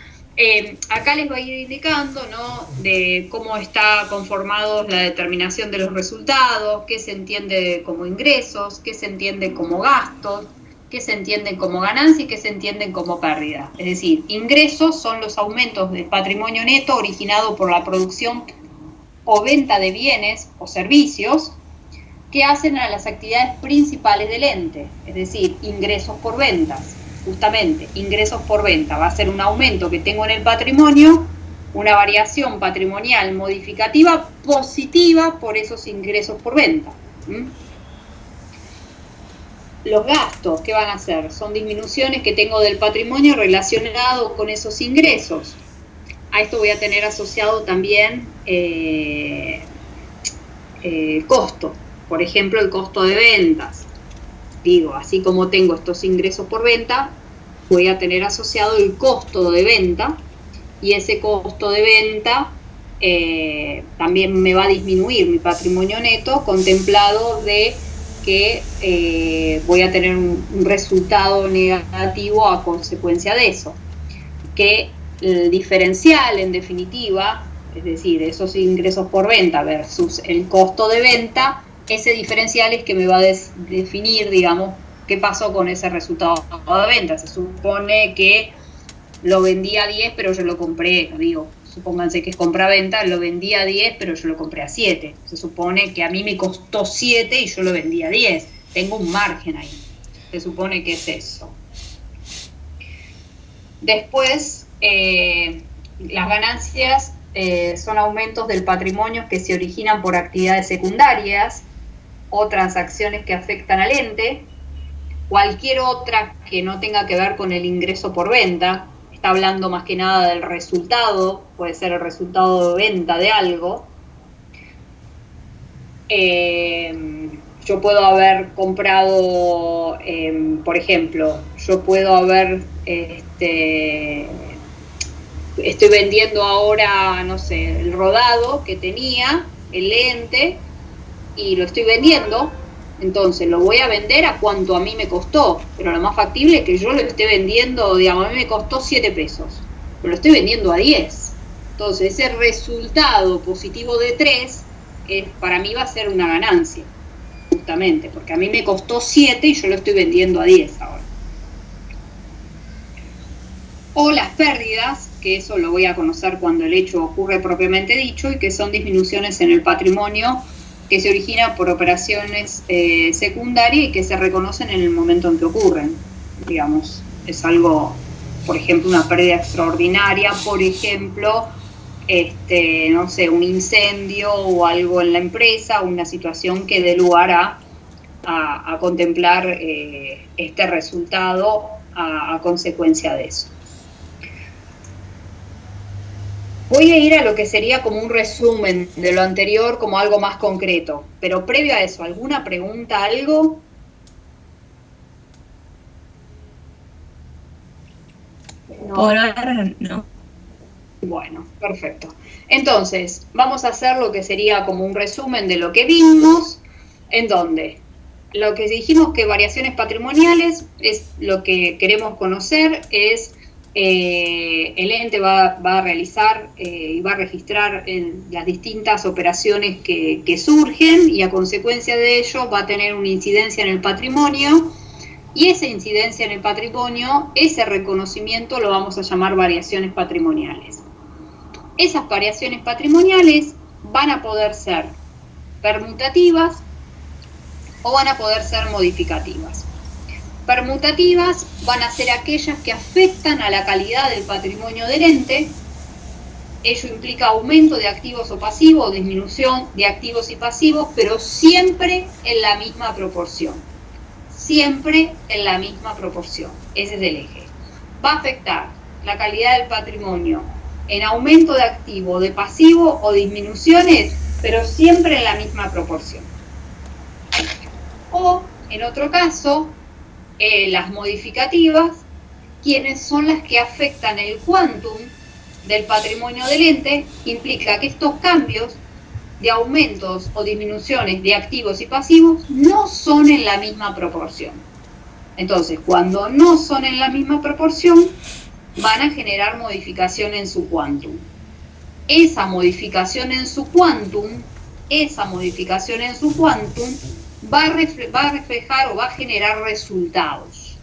acá les voy a ir indicando, ¿no?, de cómo está conformado la determinación de los resultados, qué se entiende como ingresos, qué se entiende como gastos, qué se entienden como ganancia y qué se entienden como pérdida. Es decir, ingresos son los aumentos del patrimonio neto originado por la producción o venta de bienes o servicios que hacen a las actividades principales del ente, es decir, ingresos por ventas. Justamente, ingresos por venta va a ser un aumento que tengo en el patrimonio, una variación patrimonial modificativa positiva por esos ingresos por venta. Los gastos, ¿qué van a hacer? Son disminuciones que tengo del patrimonio relacionado con esos ingresos. A esto voy a tener asociado también costo. Por ejemplo, el costo de ventas. Digo, así como tengo estos ingresos por venta, voy a tener asociado el costo de venta, y ese costo de venta también me va a disminuir mi patrimonio neto, contemplado de que voy a tener un resultado negativo a consecuencia de eso. Que el diferencial, en definitiva, es decir, esos ingresos por venta versus el costo de venta, ese diferencial es que me va a definir, digamos, qué pasó con ese resultado de venta. Se supone que lo vendí a 10, pero yo lo compré, digo, supónganse que es compra-venta, lo vendí a 10, pero yo lo compré a 7. Se supone que a mí me costó 7 y yo lo vendí a 10. Tengo un margen ahí. Se supone que es eso. Después, las ganancias son aumentos del patrimonio que se originan por actividades secundarias o transacciones que afectan al ente. Cualquier otra que no tenga que ver con el ingreso por venta, está hablando más que nada del resultado, puede ser el resultado de venta de algo. Yo puedo haber comprado, por ejemplo, yo puedo haber, estoy vendiendo ahora, no sé, el rodado que tenía, el lente, y lo estoy vendiendo. Entonces lo voy a vender a cuanto a mí me costó, pero lo más factible es que yo lo esté vendiendo, digamos, a mí me costó 7 pesos, pero lo estoy vendiendo a 10. Entonces ese resultado positivo de 3 para mí va a ser una ganancia, justamente, porque a mí me costó 7 y yo lo estoy vendiendo a 10 ahora. o las pérdidas, que eso lo voy a conocer cuando el hecho ocurre propiamente dicho, y que son disminuciones en el patrimonio que se originan por operaciones secundarias y que se reconocen en el momento en que ocurren. Digamos, es algo, por ejemplo, una pérdida extraordinaria, por ejemplo, no sé, un incendio o algo en la empresa, una situación que dé lugar a contemplar este resultado a consecuencia de eso. Voy a ir a lo que sería como un resumen de lo anterior, como algo más concreto. Pero previo a eso, ¿alguna pregunta, algo? No. Por ahora no. Bueno, perfecto. Entonces, vamos a hacer lo que sería como un resumen de lo que vimos, en donde lo que dijimos que variaciones patrimoniales es lo que queremos conocer, es el ente va a realizar y va a registrar las distintas operaciones que surgen, y a consecuencia de ello va a tener una incidencia en el patrimonio, y esa incidencia en el patrimonio, ese reconocimiento lo vamos a llamar variaciones patrimoniales. Esas variaciones patrimoniales van a poder ser permutativas o van a poder ser modificativas. Permutativas van a ser aquellas que afectan a la calidad del patrimonio del ente. Ello implica aumento de activos o pasivos, o disminución de activos y pasivos, pero siempre en la misma proporción. Siempre en la misma proporción. Ese es el eje. Va a afectar la calidad del patrimonio en aumento de activo, de pasivo o disminuciones, pero siempre en la misma proporción. O, en otro caso, las modificativas, quienes son las que afectan el quantum del patrimonio del ente, implica que estos cambios de aumentos o disminuciones de activos y pasivos no son en la misma proporción. Entonces, cuando no son en la misma proporción, van a generar modificación en su quantum. Esa modificación en su quantum va a reflejar o va a generar resultados.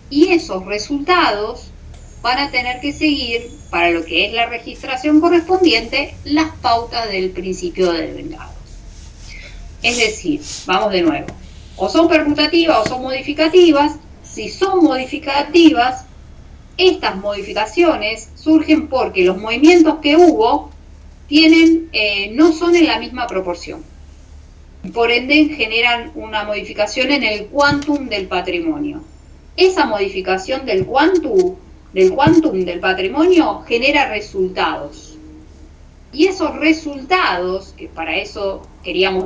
Y esos resultados van a tener que seguir, para lo que es la registración correspondiente, las pautas del principio de devengado. Es decir, vamos de nuevo, o son permutativas o son modificativas. Si son modificativas, estas modificaciones surgen porque los movimientos que hubo no son en la misma proporción. Por ende, generan una modificación en el quantum del patrimonio. Esa modificación del quantum del patrimonio genera resultados. Y esos resultados, que para eso queríamos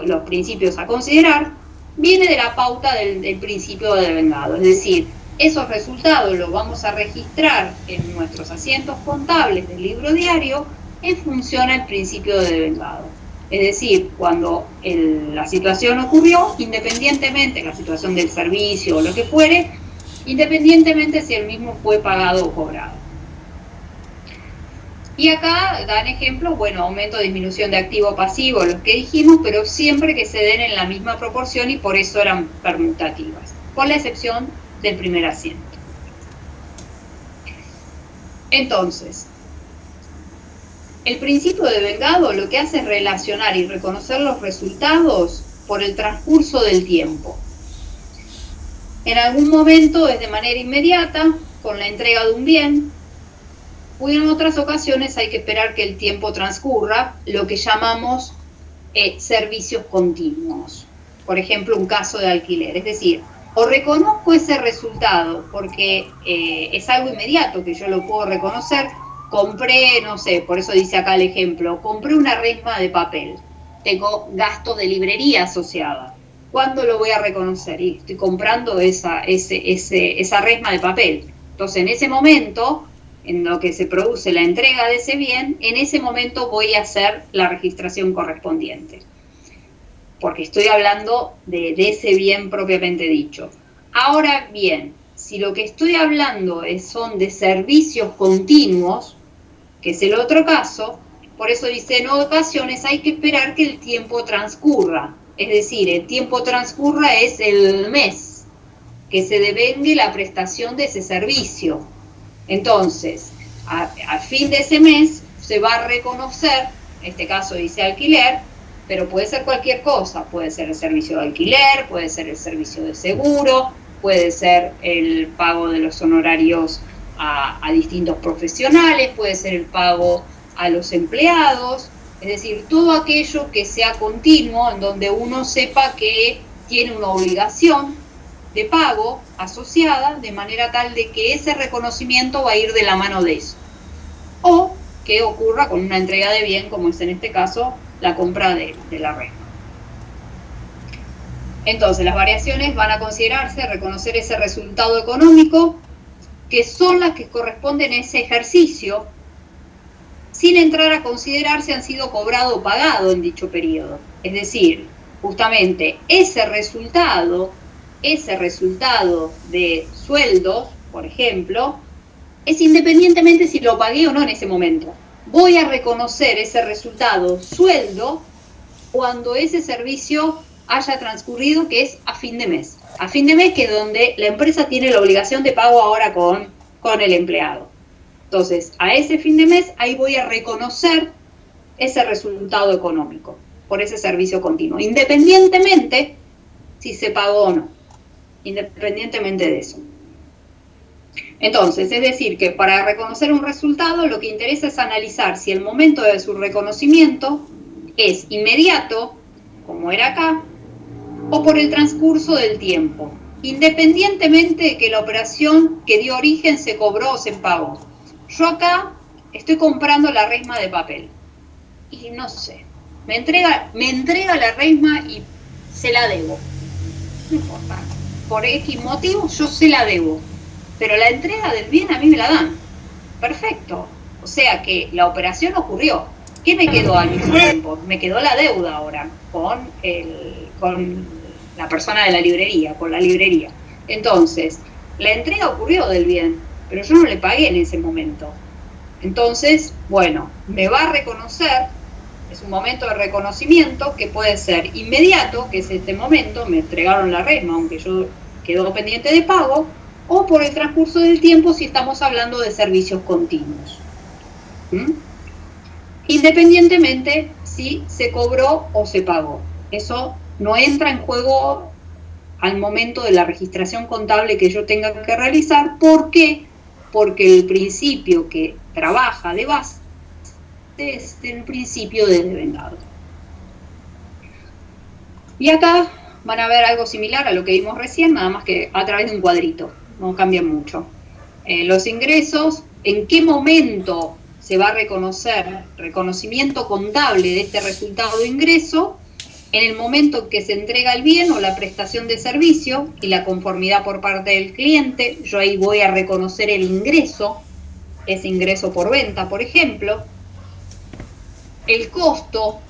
los principios a considerar, viene de la pauta del principio de devengado. Es decir, esos resultados los vamos a registrar en nuestros asientos contables del libro diario en función al principio de devengado. Es decir, cuando la situación ocurrió, independientemente de la situación del servicio o lo que fuere, independientemente si el mismo fue pagado o cobrado. Y acá dan ejemplos, bueno, aumento o disminución de activo pasivo, los que dijimos, pero siempre que se den en la misma proporción, y por eso eran permutativas, con la excepción del primer asiento. Entonces, el principio de devengado lo que hace es relacionar y reconocer los resultados por el transcurso del tiempo. En algún momento es de manera inmediata, con la entrega de un bien, o en otras ocasiones hay que esperar que el tiempo transcurra, lo que llamamos servicios continuos. Por ejemplo, un caso de alquiler. Es decir, o reconozco ese resultado porque es algo inmediato que yo lo puedo reconocer. Compré, no sé, por eso dice acá el ejemplo, compré una resma de papel. Tengo gasto de librería asociada. ¿Cuándo lo voy a reconocer? Y estoy comprando esa resma de papel. Entonces, en ese momento, en lo que se produce la entrega de ese bien, en ese momento voy a hacer la registración correspondiente. Porque estoy hablando de ese bien propiamente dicho. Ahora bien, si lo que estoy hablando son de servicios continuos, que es el otro caso, por eso dice, en ocasiones hay que esperar que el tiempo transcurra. Es decir, el tiempo transcurra es el mes que se devengue la prestación de ese servicio. Entonces, a fin de ese mes se va a reconocer, en este caso dice alquiler, pero puede ser cualquier cosa, puede ser el servicio de alquiler, puede ser el servicio de seguro, puede ser el pago de los honorarios a distintos profesionales, puede ser el pago a los empleados, es decir, todo aquello que sea continuo, en donde uno sepa que tiene una obligación de pago asociada, de manera tal de que ese reconocimiento va a ir de la mano de eso. O que ocurra con una entrega de bien, como es en este caso la compra de la resma. Entonces, las variaciones van a considerarse, reconocer ese resultado económico, que son las que corresponden a ese ejercicio, sin entrar a considerar si han sido cobrado o pagado en dicho periodo. Es decir, justamente ese resultado de sueldos, por ejemplo, es independientemente si lo pagué o no en ese momento. Voy a reconocer ese resultado sueldo cuando ese servicio haya transcurrido, que es a fin de mes. A fin de mes, que es donde la empresa tiene la obligación de pago ahora con el empleado. Entonces, a ese fin de mes, ahí voy a reconocer ese resultado económico por ese servicio continuo, independientemente si se pagó o no, independientemente de eso. Entonces, es decir, que para reconocer un resultado, lo que interesa es analizar si el momento de su reconocimiento es inmediato, como era acá, o por el transcurso del tiempo, independientemente de que la operación que dio origen se cobró o se pagó. Yo acá estoy comprando la resma de papel y no sé, me entrega la resma y se la debo. No importa, por X motivo yo se la debo, pero la entrega del bien a mí me la dan. Perfecto, o sea que la operación ocurrió. ¿Qué me quedó al mismo tiempo? Me quedó la deuda ahora con la persona de la librería, con la librería. Entonces, la entrega ocurrió del bien, pero yo no le pagué en ese momento. Entonces, bueno, me va a reconocer, es un momento de reconocimiento que puede ser inmediato, que es este momento, me entregaron la resma, aunque yo quedó pendiente de pago, o por el transcurso del tiempo si estamos hablando de servicios continuos. Independientemente si se cobró o se pagó. Eso no entra en juego al momento de la registración contable que yo tenga que realizar. ¿Por qué? Porque el principio que trabaja de base es el principio de devengado. Y acá van a ver algo similar a lo que vimos recién, nada más que a través de un cuadrito, no cambia mucho. Los ingresos, ¿en qué momento se va a reconocer reconocimiento contable de este resultado de ingreso? En el momento que se entrega el bien o la prestación de servicio y la conformidad por parte del cliente. Yo ahí voy a reconocer el ingreso, ese ingreso por venta, por ejemplo. El costo,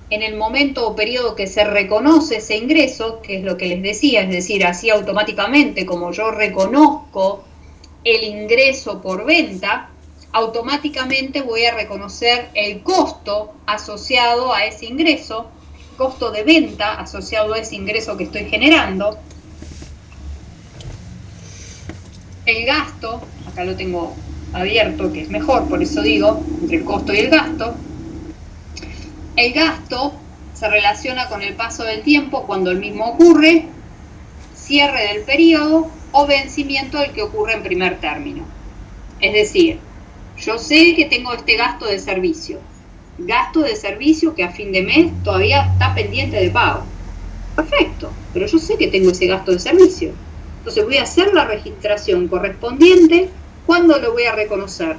en el momento o periodo que se reconoce ese ingreso, que es lo que les decía, es decir, así automáticamente como yo reconozco el ingreso por venta, automáticamente voy a reconocer el costo asociado a ese ingreso, costo de venta asociado a ese ingreso que estoy generando. El gasto, acá lo tengo abierto, que es mejor, por eso digo, entre el costo y el gasto. El gasto se relaciona con el paso del tiempo cuando el mismo ocurre, cierre del periodo o vencimiento del que ocurre en primer término. Es decir, yo sé que tengo este gasto de servicio que a fin de mes todavía está pendiente de pago. Perfecto, pero yo sé que tengo ese gasto de servicio. Entonces voy a hacer la registración correspondiente. ¿Cuándo lo voy a reconocer?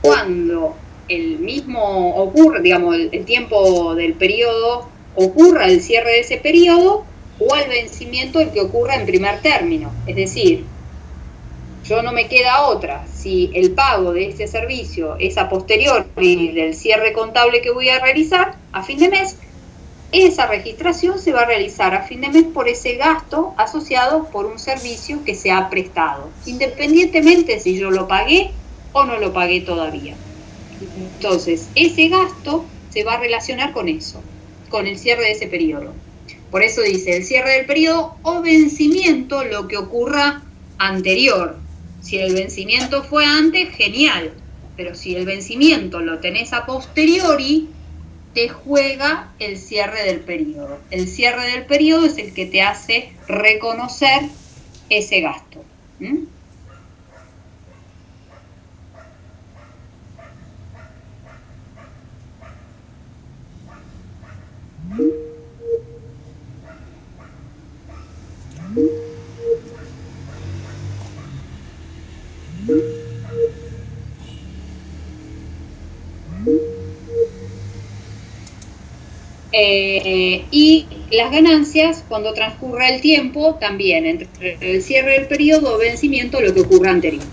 Cuando el mismo ocurre, digamos, el tiempo del periodo ocurra, el cierre de ese periodo, o al vencimiento el que ocurra en primer término. Es decir, yo no me queda otra. Si el pago de ese servicio es a posteriori del cierre contable que voy a realizar a fin de mes, esa registración se va a realizar a fin de mes por ese gasto asociado por un servicio que se ha prestado, independientemente si yo lo pagué o no lo pagué todavía. Entonces, ese gasto se va a relacionar con eso, con el cierre de ese periodo. Por eso dice el cierre del periodo o vencimiento, lo que ocurra anterior, Si el vencimiento fue antes, genial, pero si el vencimiento lo tenés a posteriori, te juega el cierre del periodo. El cierre del periodo es el que te hace reconocer ese gasto. Y las ganancias, cuando transcurra el tiempo, también entre el cierre del periodo o vencimiento, lo que ocurra anterior.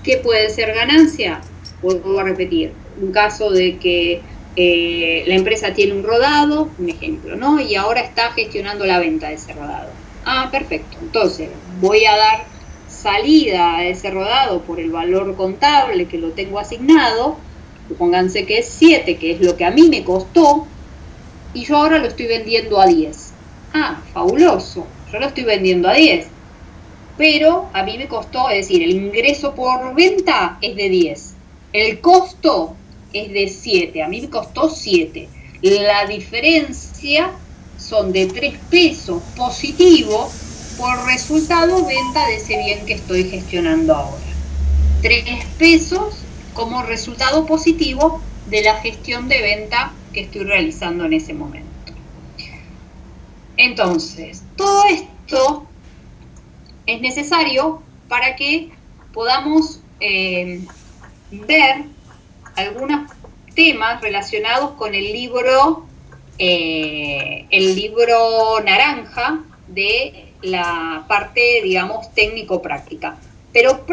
¿Qué puede ser ganancia? Vuelvo a repetir, un caso de que la empresa tiene un rodado, un ejemplo, ¿no? Y ahora está gestionando la venta de ese rodado. Ah, perfecto. Entonces, voy a dar salida a ese rodado por el valor contable que lo tengo asignado. Supónganse que es 7, que es lo que a mí me costó, y yo ahora lo estoy vendiendo a 10. Ah, fabuloso, yo lo estoy vendiendo a 10. Pero a mí me costó, es decir, el ingreso por venta es de 10. El costo es de 7, a mí me costó 7. La diferencia son de 3 pesos positivo por resultado venta de ese bien que estoy gestionando ahora. 3 pesos como resultado positivo de la gestión de venta que estoy realizando en ese momento. Entonces, todo esto es necesario para que podamos ver algunos temas relacionados con el libro naranja de la parte, digamos, técnico-práctica. Pero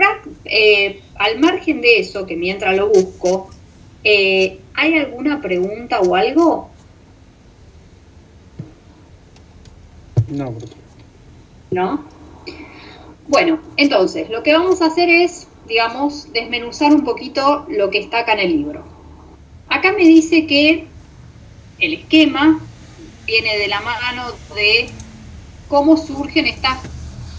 al margen de eso, que mientras lo busco, ¿hay alguna pregunta o algo? No. ¿No? Bueno, entonces, lo que vamos a hacer es, digamos, desmenuzar un poquito lo que está acá en el libro. Acá me dice que el esquema viene de la mano de cómo surgen estas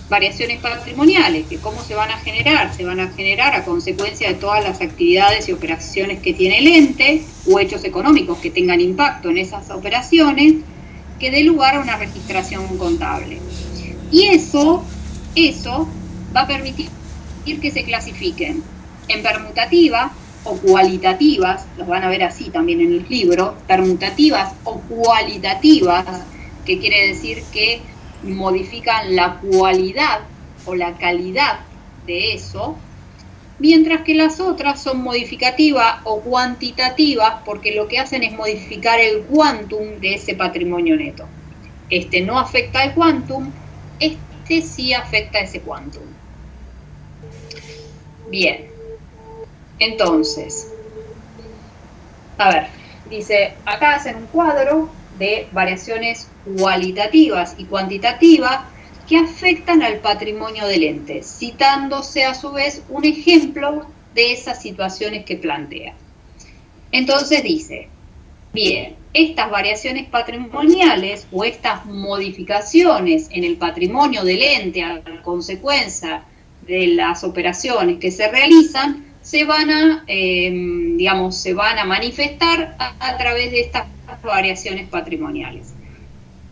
variaciones patrimoniales, que cómo se van a generar a consecuencia de todas las actividades y operaciones que tiene el ente, o hechos económicos que tengan impacto en esas operaciones, que dé lugar a una registración contable. Y eso va a permitir que se clasifiquen en permutativas o cualitativas, los van a ver así también en el libro, permutativas o cualitativas, que quiere decir que modifican la cualidad o la calidad de eso, mientras que las otras son modificativas o cuantitativas, porque lo que hacen es modificar el quantum de ese patrimonio neto. Este no afecta al quantum, este sí afecta a ese quantum. Bien, entonces, a ver, dice, acá hacen un cuadro de variaciones cualitativas y cuantitativas que afectan al patrimonio del ente, citándose a su vez un ejemplo de esas situaciones que plantea. Entonces dice, bien, estas variaciones patrimoniales o estas modificaciones en el patrimonio del ente a consecuencia de las operaciones que se realizan, se van a manifestar a través de estas variaciones patrimoniales.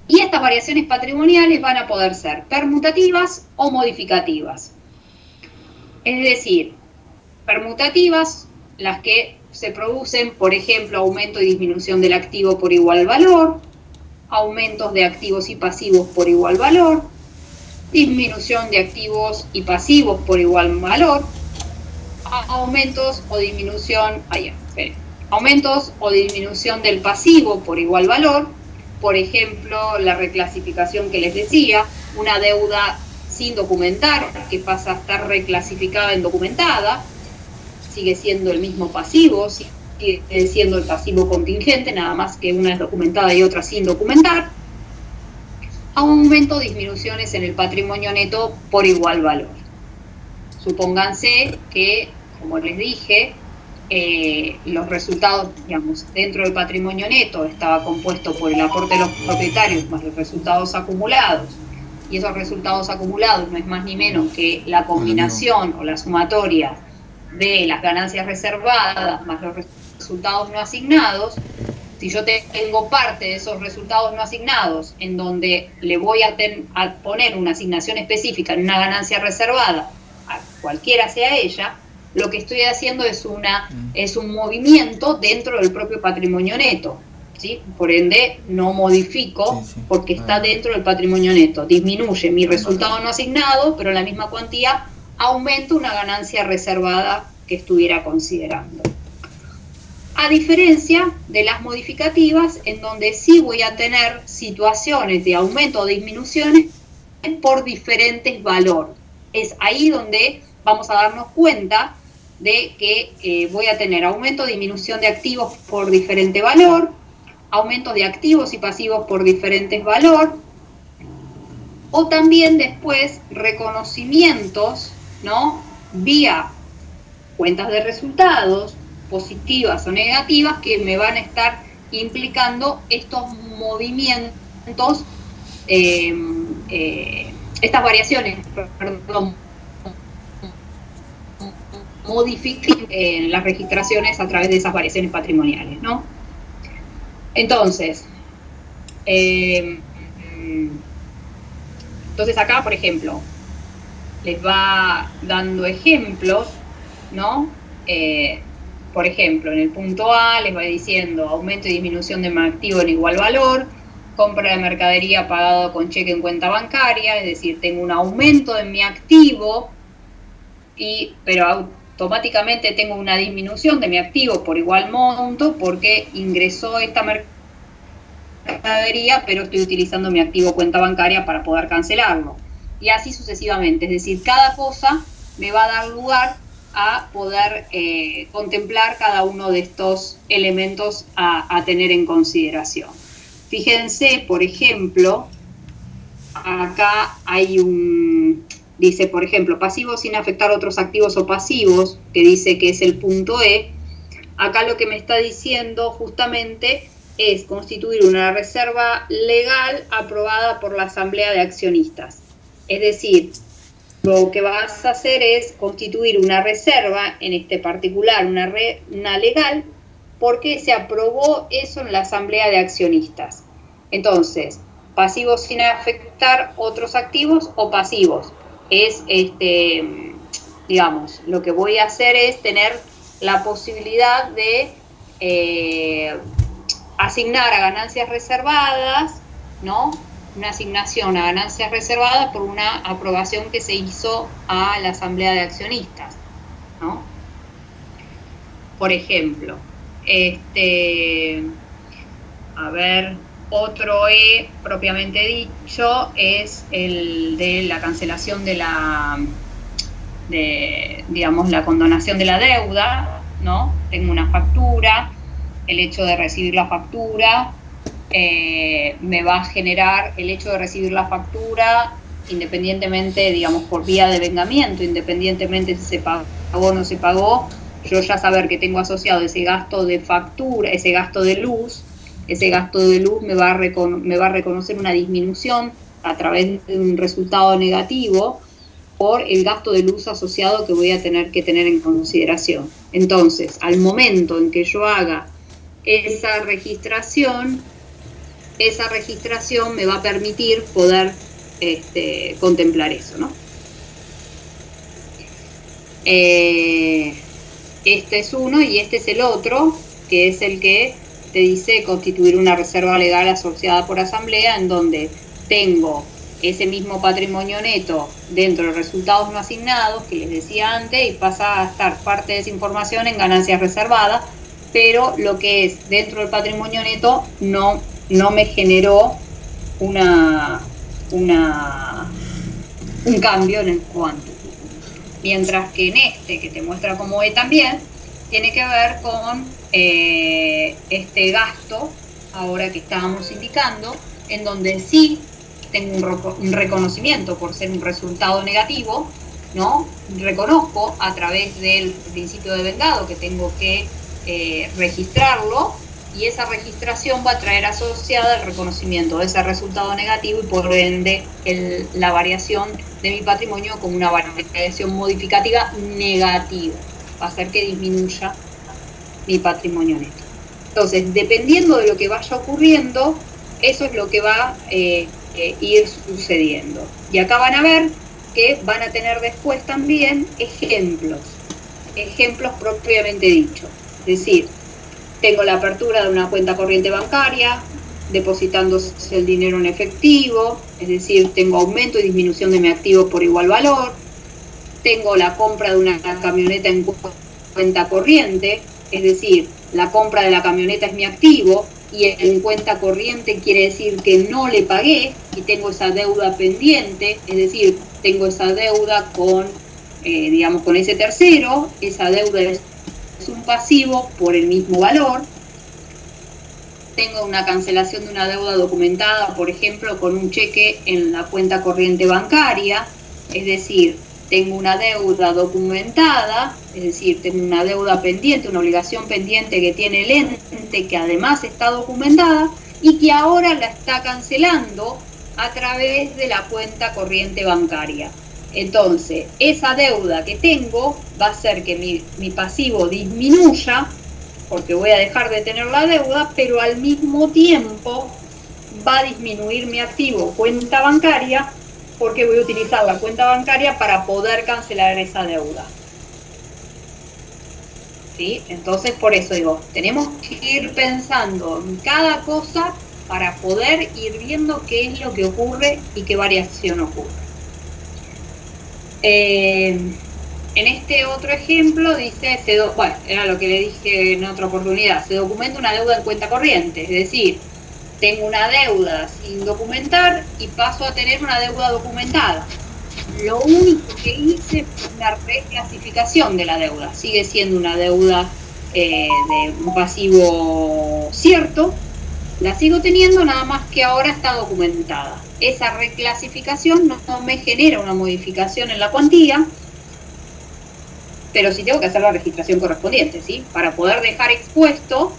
Y estas variaciones patrimoniales van a poder ser permutativas o modificativas. Es decir, permutativas, las que se producen, por ejemplo, aumento y disminución del activo por igual valor, aumentos de activos y pasivos por igual valor, disminución de activos y pasivos por igual valor, aumentos o disminución del pasivo por igual valor, por ejemplo, la reclasificación que les decía, una deuda sin documentar que pasa a estar reclasificada en documentada, sigue siendo el mismo pasivo, sigue siendo el pasivo contingente, nada más que una es documentada y otra sin documentar. Aumento o disminuciones en el patrimonio neto por igual valor. Supónganse que, como les dije, los resultados, digamos, dentro del patrimonio neto estaba compuesto por el aporte de los propietarios más los resultados acumulados, y esos resultados acumulados no es más ni menos que la combinación o la sumatoria de las ganancias reservadas más los resultados no asignados. Si yo tengo parte de esos resultados no asignados en donde le voy a poner una asignación específica en una ganancia reservada, a cualquiera sea ella, lo que estoy haciendo es un movimiento dentro del propio patrimonio neto, ¿sí? Por ende, no modifico porque está dentro del patrimonio neto. Disminuye mi resultado no asignado, pero en la misma cuantía aumento una ganancia reservada que estuviera considerando. A diferencia de las modificativas, en donde sí voy a tener situaciones de aumento o disminuciones por diferentes valores. Es ahí donde vamos a darnos cuenta de que voy a tener aumento o disminución de activos por diferente valor, aumento de activos y pasivos por diferentes valor, o también después reconocimientos, ¿no? Vía cuentas de resultados, positivas o negativas, que me van a estar implicando estos movimientos, estas variaciones, perdón, modifiquen las registraciones a través de esas variaciones patrimoniales, ¿no? Entonces, acá, por ejemplo, les va dando ejemplos, ¿no? Por ejemplo, en el punto A les va diciendo aumento y disminución de mi activo en igual valor, compra de mercadería pagado con cheque en cuenta bancaria, es decir, tengo un aumento en mi activo, pero automáticamente tengo una disminución de mi activo por igual monto porque ingresó esta mercadería, pero estoy utilizando mi activo cuenta bancaria para poder cancelarlo. Y así sucesivamente, es decir, cada cosa me va a dar lugar a poder contemplar cada uno de estos elementos a tener en consideración. Fíjense, por ejemplo, acá hay dice, por ejemplo, pasivos sin afectar otros activos o pasivos, que dice que es el punto E. Acá lo que me está diciendo justamente es constituir una reserva legal aprobada por la Asamblea de Accionistas. Es decir, lo que vas a hacer es constituir una reserva, en este particular una legal, porque se aprobó eso en la Asamblea de Accionistas. Entonces, pasivos sin afectar otros activos o pasivos. Es, digamos, lo que voy a hacer es tener la posibilidad de asignar a ganancias reservadas, ¿no? Una asignación a ganancias reservadas por una aprobación que se hizo a la Asamblea de Accionistas, ¿no? Por ejemplo, a ver, otro E propiamente dicho es el de la cancelación digamos, la condonación de la deuda, ¿no? Tengo una factura, el hecho de recibir la factura me va a generar el hecho de recibir la factura independientemente, digamos, por vía de vengamiento, independientemente si se pagó o no se pagó, yo ya saber que tengo asociado ese gasto de factura, ese gasto de luz me va a reconocer una disminución a través de un resultado negativo por el gasto de luz asociado que voy a tener que tener en consideración. Entonces, al momento en que yo haga esa registración me va a permitir poder contemplar eso, ¿no? Este es uno y este es el otro, que es el que te dice constituir una reserva legal asociada por asamblea, en donde tengo ese mismo patrimonio neto dentro de resultados no asignados, que les decía antes, y pasa a estar parte de esa información en ganancias reservadas, pero lo que es dentro del patrimonio neto no me generó un cambio en el cuánto. Mientras que en este, que te muestra como E también, tiene que ver con este gasto, ahora que estábamos indicando, en donde sí tengo un reconocimiento por ser un resultado negativo, ¿no? Reconozco a través del principio de vengado que tengo que registrarlo, y esa registración va a traer asociada el reconocimiento de ese resultado negativo y por ende la variación de mi patrimonio como una variación modificativa negativa. Va a hacer que disminuya mi patrimonio neto. Entonces, dependiendo de lo que vaya ocurriendo, eso es lo que va a ir sucediendo. Y acá van a ver que van a tener después también ejemplos propiamente dichos. Es decir, tengo la apertura de una cuenta corriente bancaria, depositándose el dinero en efectivo, es decir, tengo aumento y disminución de mi activo por igual valor, tengo la compra de una camioneta en cuenta corriente, es decir, la compra de la camioneta es mi activo y en cuenta corriente quiere decir que no le pagué y tengo esa deuda pendiente, es decir, tengo esa deuda con, digamos, con ese tercero, esa deuda es un pasivo por el mismo valor. Tengo una cancelación de una deuda documentada, por ejemplo, con un cheque en la cuenta corriente bancaria, es decir, tengo una deuda documentada, es decir, tengo una deuda pendiente, una obligación pendiente que tiene el ente, que además está documentada y que ahora la está cancelando a través de la cuenta corriente bancaria. Entonces, esa deuda que tengo va a hacer que mi pasivo disminuya, porque voy a dejar de tener la deuda, pero al mismo tiempo va a disminuir mi activo cuenta bancaria, porque voy a utilizar la cuenta bancaria para poder cancelar esa deuda. ¿Sí? Entonces, por eso digo, tenemos que ir pensando en cada cosa para poder ir viendo qué es lo que ocurre y qué variación ocurre. En este otro ejemplo dice, bueno, era lo que le dije en otra oportunidad, se documenta una deuda en cuenta corriente, es decir, tengo una deuda sin documentar y paso a tener una deuda documentada. Lo único que hice fue una reclasificación de la deuda. Sigue siendo una deuda de un pasivo cierto, la sigo teniendo, nada más que ahora está documentada. Esa reclasificación no me genera una modificación en la cuantía, pero sí tengo que hacer la registración correspondiente, ¿sí? Para poder dejar expuesto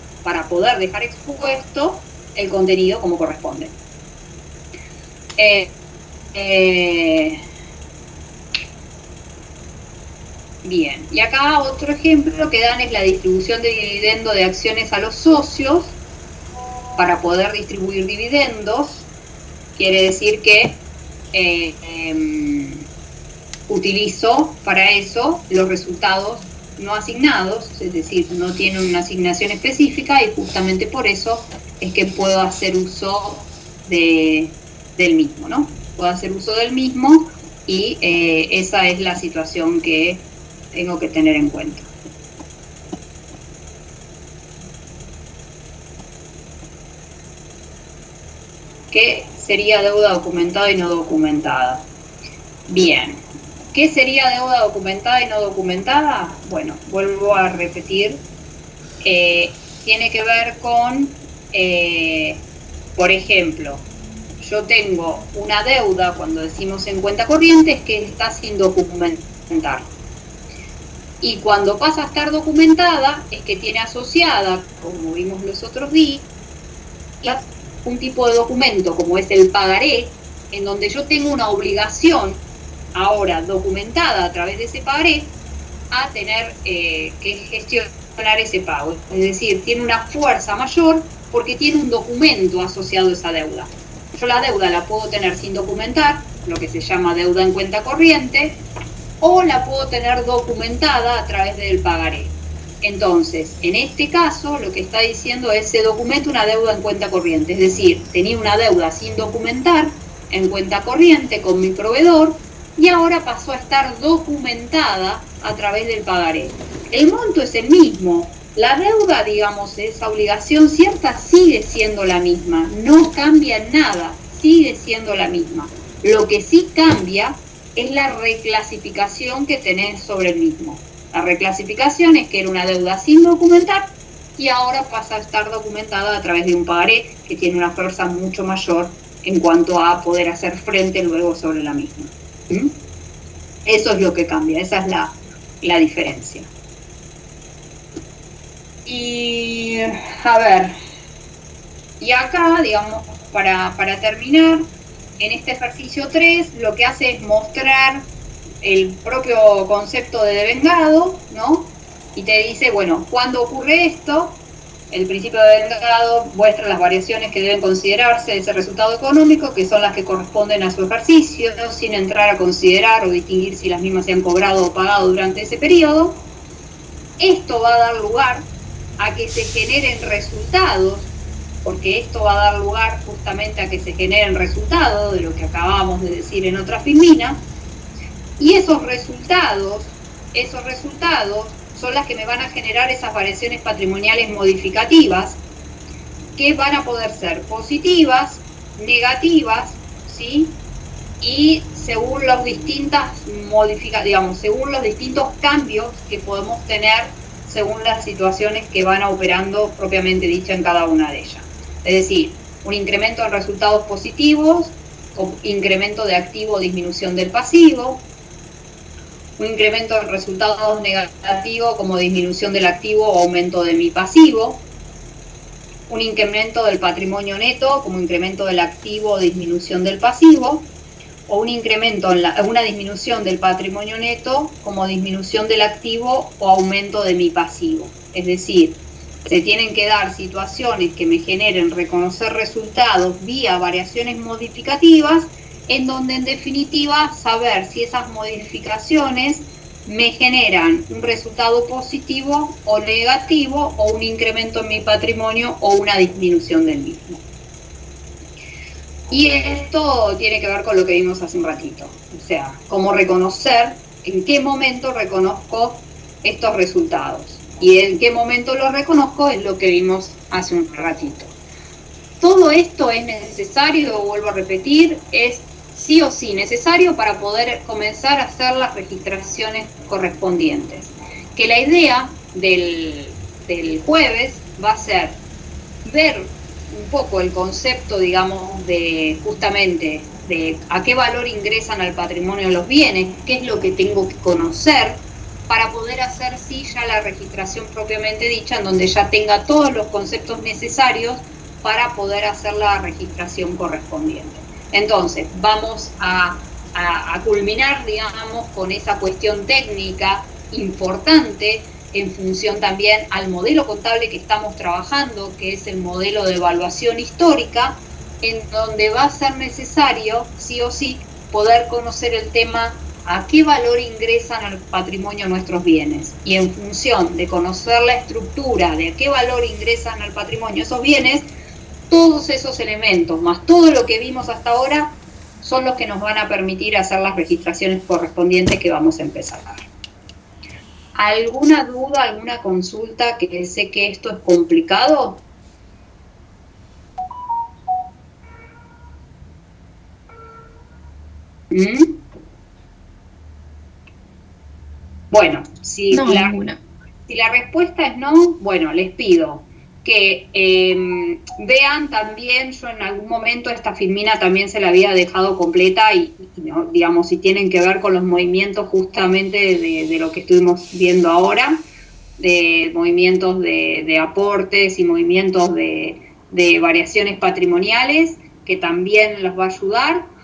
el contenido como corresponde. Bien, y acá otro ejemplo que dan es la distribución de dividendo de acciones a los socios para poder distribuir dividendos. Quiere decir que utilizo para eso los resultados no asignados, es decir, no tienen una asignación específica y justamente por eso es que puedo hacer uso del mismo, ¿no? Puedo hacer uso del mismo y esa es la situación que tengo que tener en cuenta. ¿Qué sería deuda documentada y no documentada? Bien, ¿qué sería deuda documentada y no documentada? Bueno, vuelvo a repetir, tiene que ver con, por ejemplo, yo tengo una deuda, cuando decimos en cuenta corriente, es que está sin documentar. Y cuando pasa a estar documentada, es que tiene asociada, como vimos los otros días, un tipo de documento como es el pagaré, en donde yo tengo una obligación ahora documentada a través de ese pagaré a tener que gestionar ese pago. Es decir, tiene una fuerza mayor porque tiene un documento asociado a esa deuda. Yo la deuda la puedo tener sin documentar, lo que se llama deuda en cuenta corriente, o la puedo tener documentada a través del pagaré. Entonces, en este caso, lo que está diciendo es se documenta una deuda en cuenta corriente, es decir, tenía una deuda sin documentar en cuenta corriente con mi proveedor y ahora pasó a estar documentada a través del pagaré. El monto es el mismo, la deuda, digamos, esa obligación cierta sigue siendo la misma, no cambia nada, sigue siendo la misma. Lo que sí cambia es la reclasificación que tenés sobre el mismo. La reclasificación es que era una deuda sin documentar y ahora pasa a estar documentada a través de un pagaré que tiene una fuerza mucho mayor en cuanto a poder hacer frente luego sobre la misma. ¿Mm? Eso es lo que cambia, esa es la diferencia. Y a ver, Y acá, digamos, para terminar, en este ejercicio 3, lo que hace es mostrar el propio concepto de devengado, ¿no? Y te dice, bueno, ¿cuándo ocurre esto? El principio de devengado muestra las variaciones que deben considerarse de ese resultado económico, que son las que corresponden a su ejercicio, sin entrar a considerar o distinguir si las mismas se han cobrado o pagado durante ese periodo. Esto va a dar lugar a que se generen resultados, porque esto va a dar lugar justamente a que se generen resultados, de lo que acabamos de decir en otra filmina, y esos resultados son las que me van a generar esas variaciones patrimoniales modificativas, que van a poder ser positivas, negativas, ¿sí? Y según los según los distintos cambios que podemos tener según las situaciones que van operando propiamente dicha en cada una de ellas. Es decir, un incremento en resultados positivos, o incremento de activo o disminución del pasivo, un incremento en resultados negativos como disminución del activo o aumento de mi pasivo, un incremento del patrimonio neto como incremento del activo o disminución del pasivo, o un incremento una disminución del patrimonio neto como disminución del activo o aumento de mi pasivo. Es decir, se tienen que dar situaciones que me generen reconocer resultados vía variaciones modificativas, en donde en definitiva saber si esas modificaciones me generan un resultado positivo o negativo, o un incremento en mi patrimonio o una disminución del mismo. Y esto tiene que ver con lo que vimos hace un ratito, o sea, cómo reconocer, en qué momento reconozco estos resultados, y en qué momento los reconozco es lo que vimos hace un ratito. Todo esto es necesario, vuelvo a repetir, es sí o sí necesario para poder comenzar a hacer las registraciones correspondientes. Que la idea del jueves va a ser ver un poco el concepto, digamos, de justamente de a qué valor ingresan al patrimonio los bienes, qué es lo que tengo que conocer para poder hacer sí ya la registración propiamente dicha, en donde ya tenga todos los conceptos necesarios para poder hacer la registración correspondiente. Entonces, vamos a culminar, digamos, con esa cuestión técnica importante en función también al modelo contable que estamos trabajando, que es el modelo de evaluación histórica, en donde va a ser necesario, sí o sí, poder conocer el tema a qué valor ingresan al patrimonio nuestros bienes. Y en función de conocer la estructura de a qué valor ingresan al patrimonio esos bienes, todos esos elementos, más todo lo que vimos hasta ahora, son los que nos van a permitir hacer las registraciones correspondientes que vamos a empezar. ¿Alguna duda, alguna consulta? Que sé que esto es complicado. Bueno, si la respuesta es no, bueno, les pido que vean también, yo en algún momento esta filmina también se la había dejado completa y ¿no? Digamos, si tienen que ver con los movimientos justamente de lo que estuvimos viendo ahora, de movimientos de aportes y movimientos de variaciones patrimoniales, que también los va a ayudar.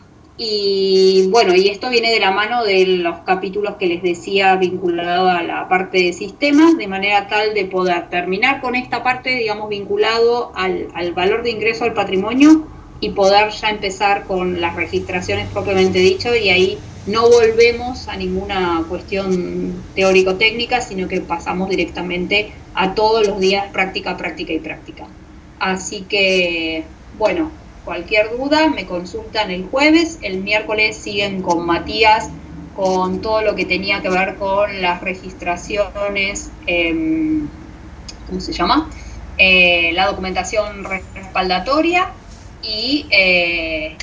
Y bueno, y esto viene de la mano de los capítulos que les decía vinculado a la parte de sistemas, de manera tal de poder terminar con esta parte, digamos, vinculado al valor de ingreso al patrimonio y poder ya empezar con las registraciones propiamente dicho, y ahí no volvemos a ninguna cuestión teórico-técnica, sino que pasamos directamente a todos los días práctica, práctica y práctica. Así que, bueno, cualquier duda me consultan el jueves, el miércoles siguen con Matías con todo lo que tenía que ver con las registraciones, ¿cómo se llama? La documentación respaldatoria y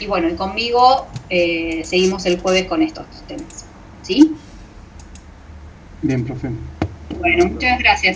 bueno, y conmigo seguimos el jueves con estos temas, ¿sí? Bien, profe. Bueno, muchas gracias, chicos.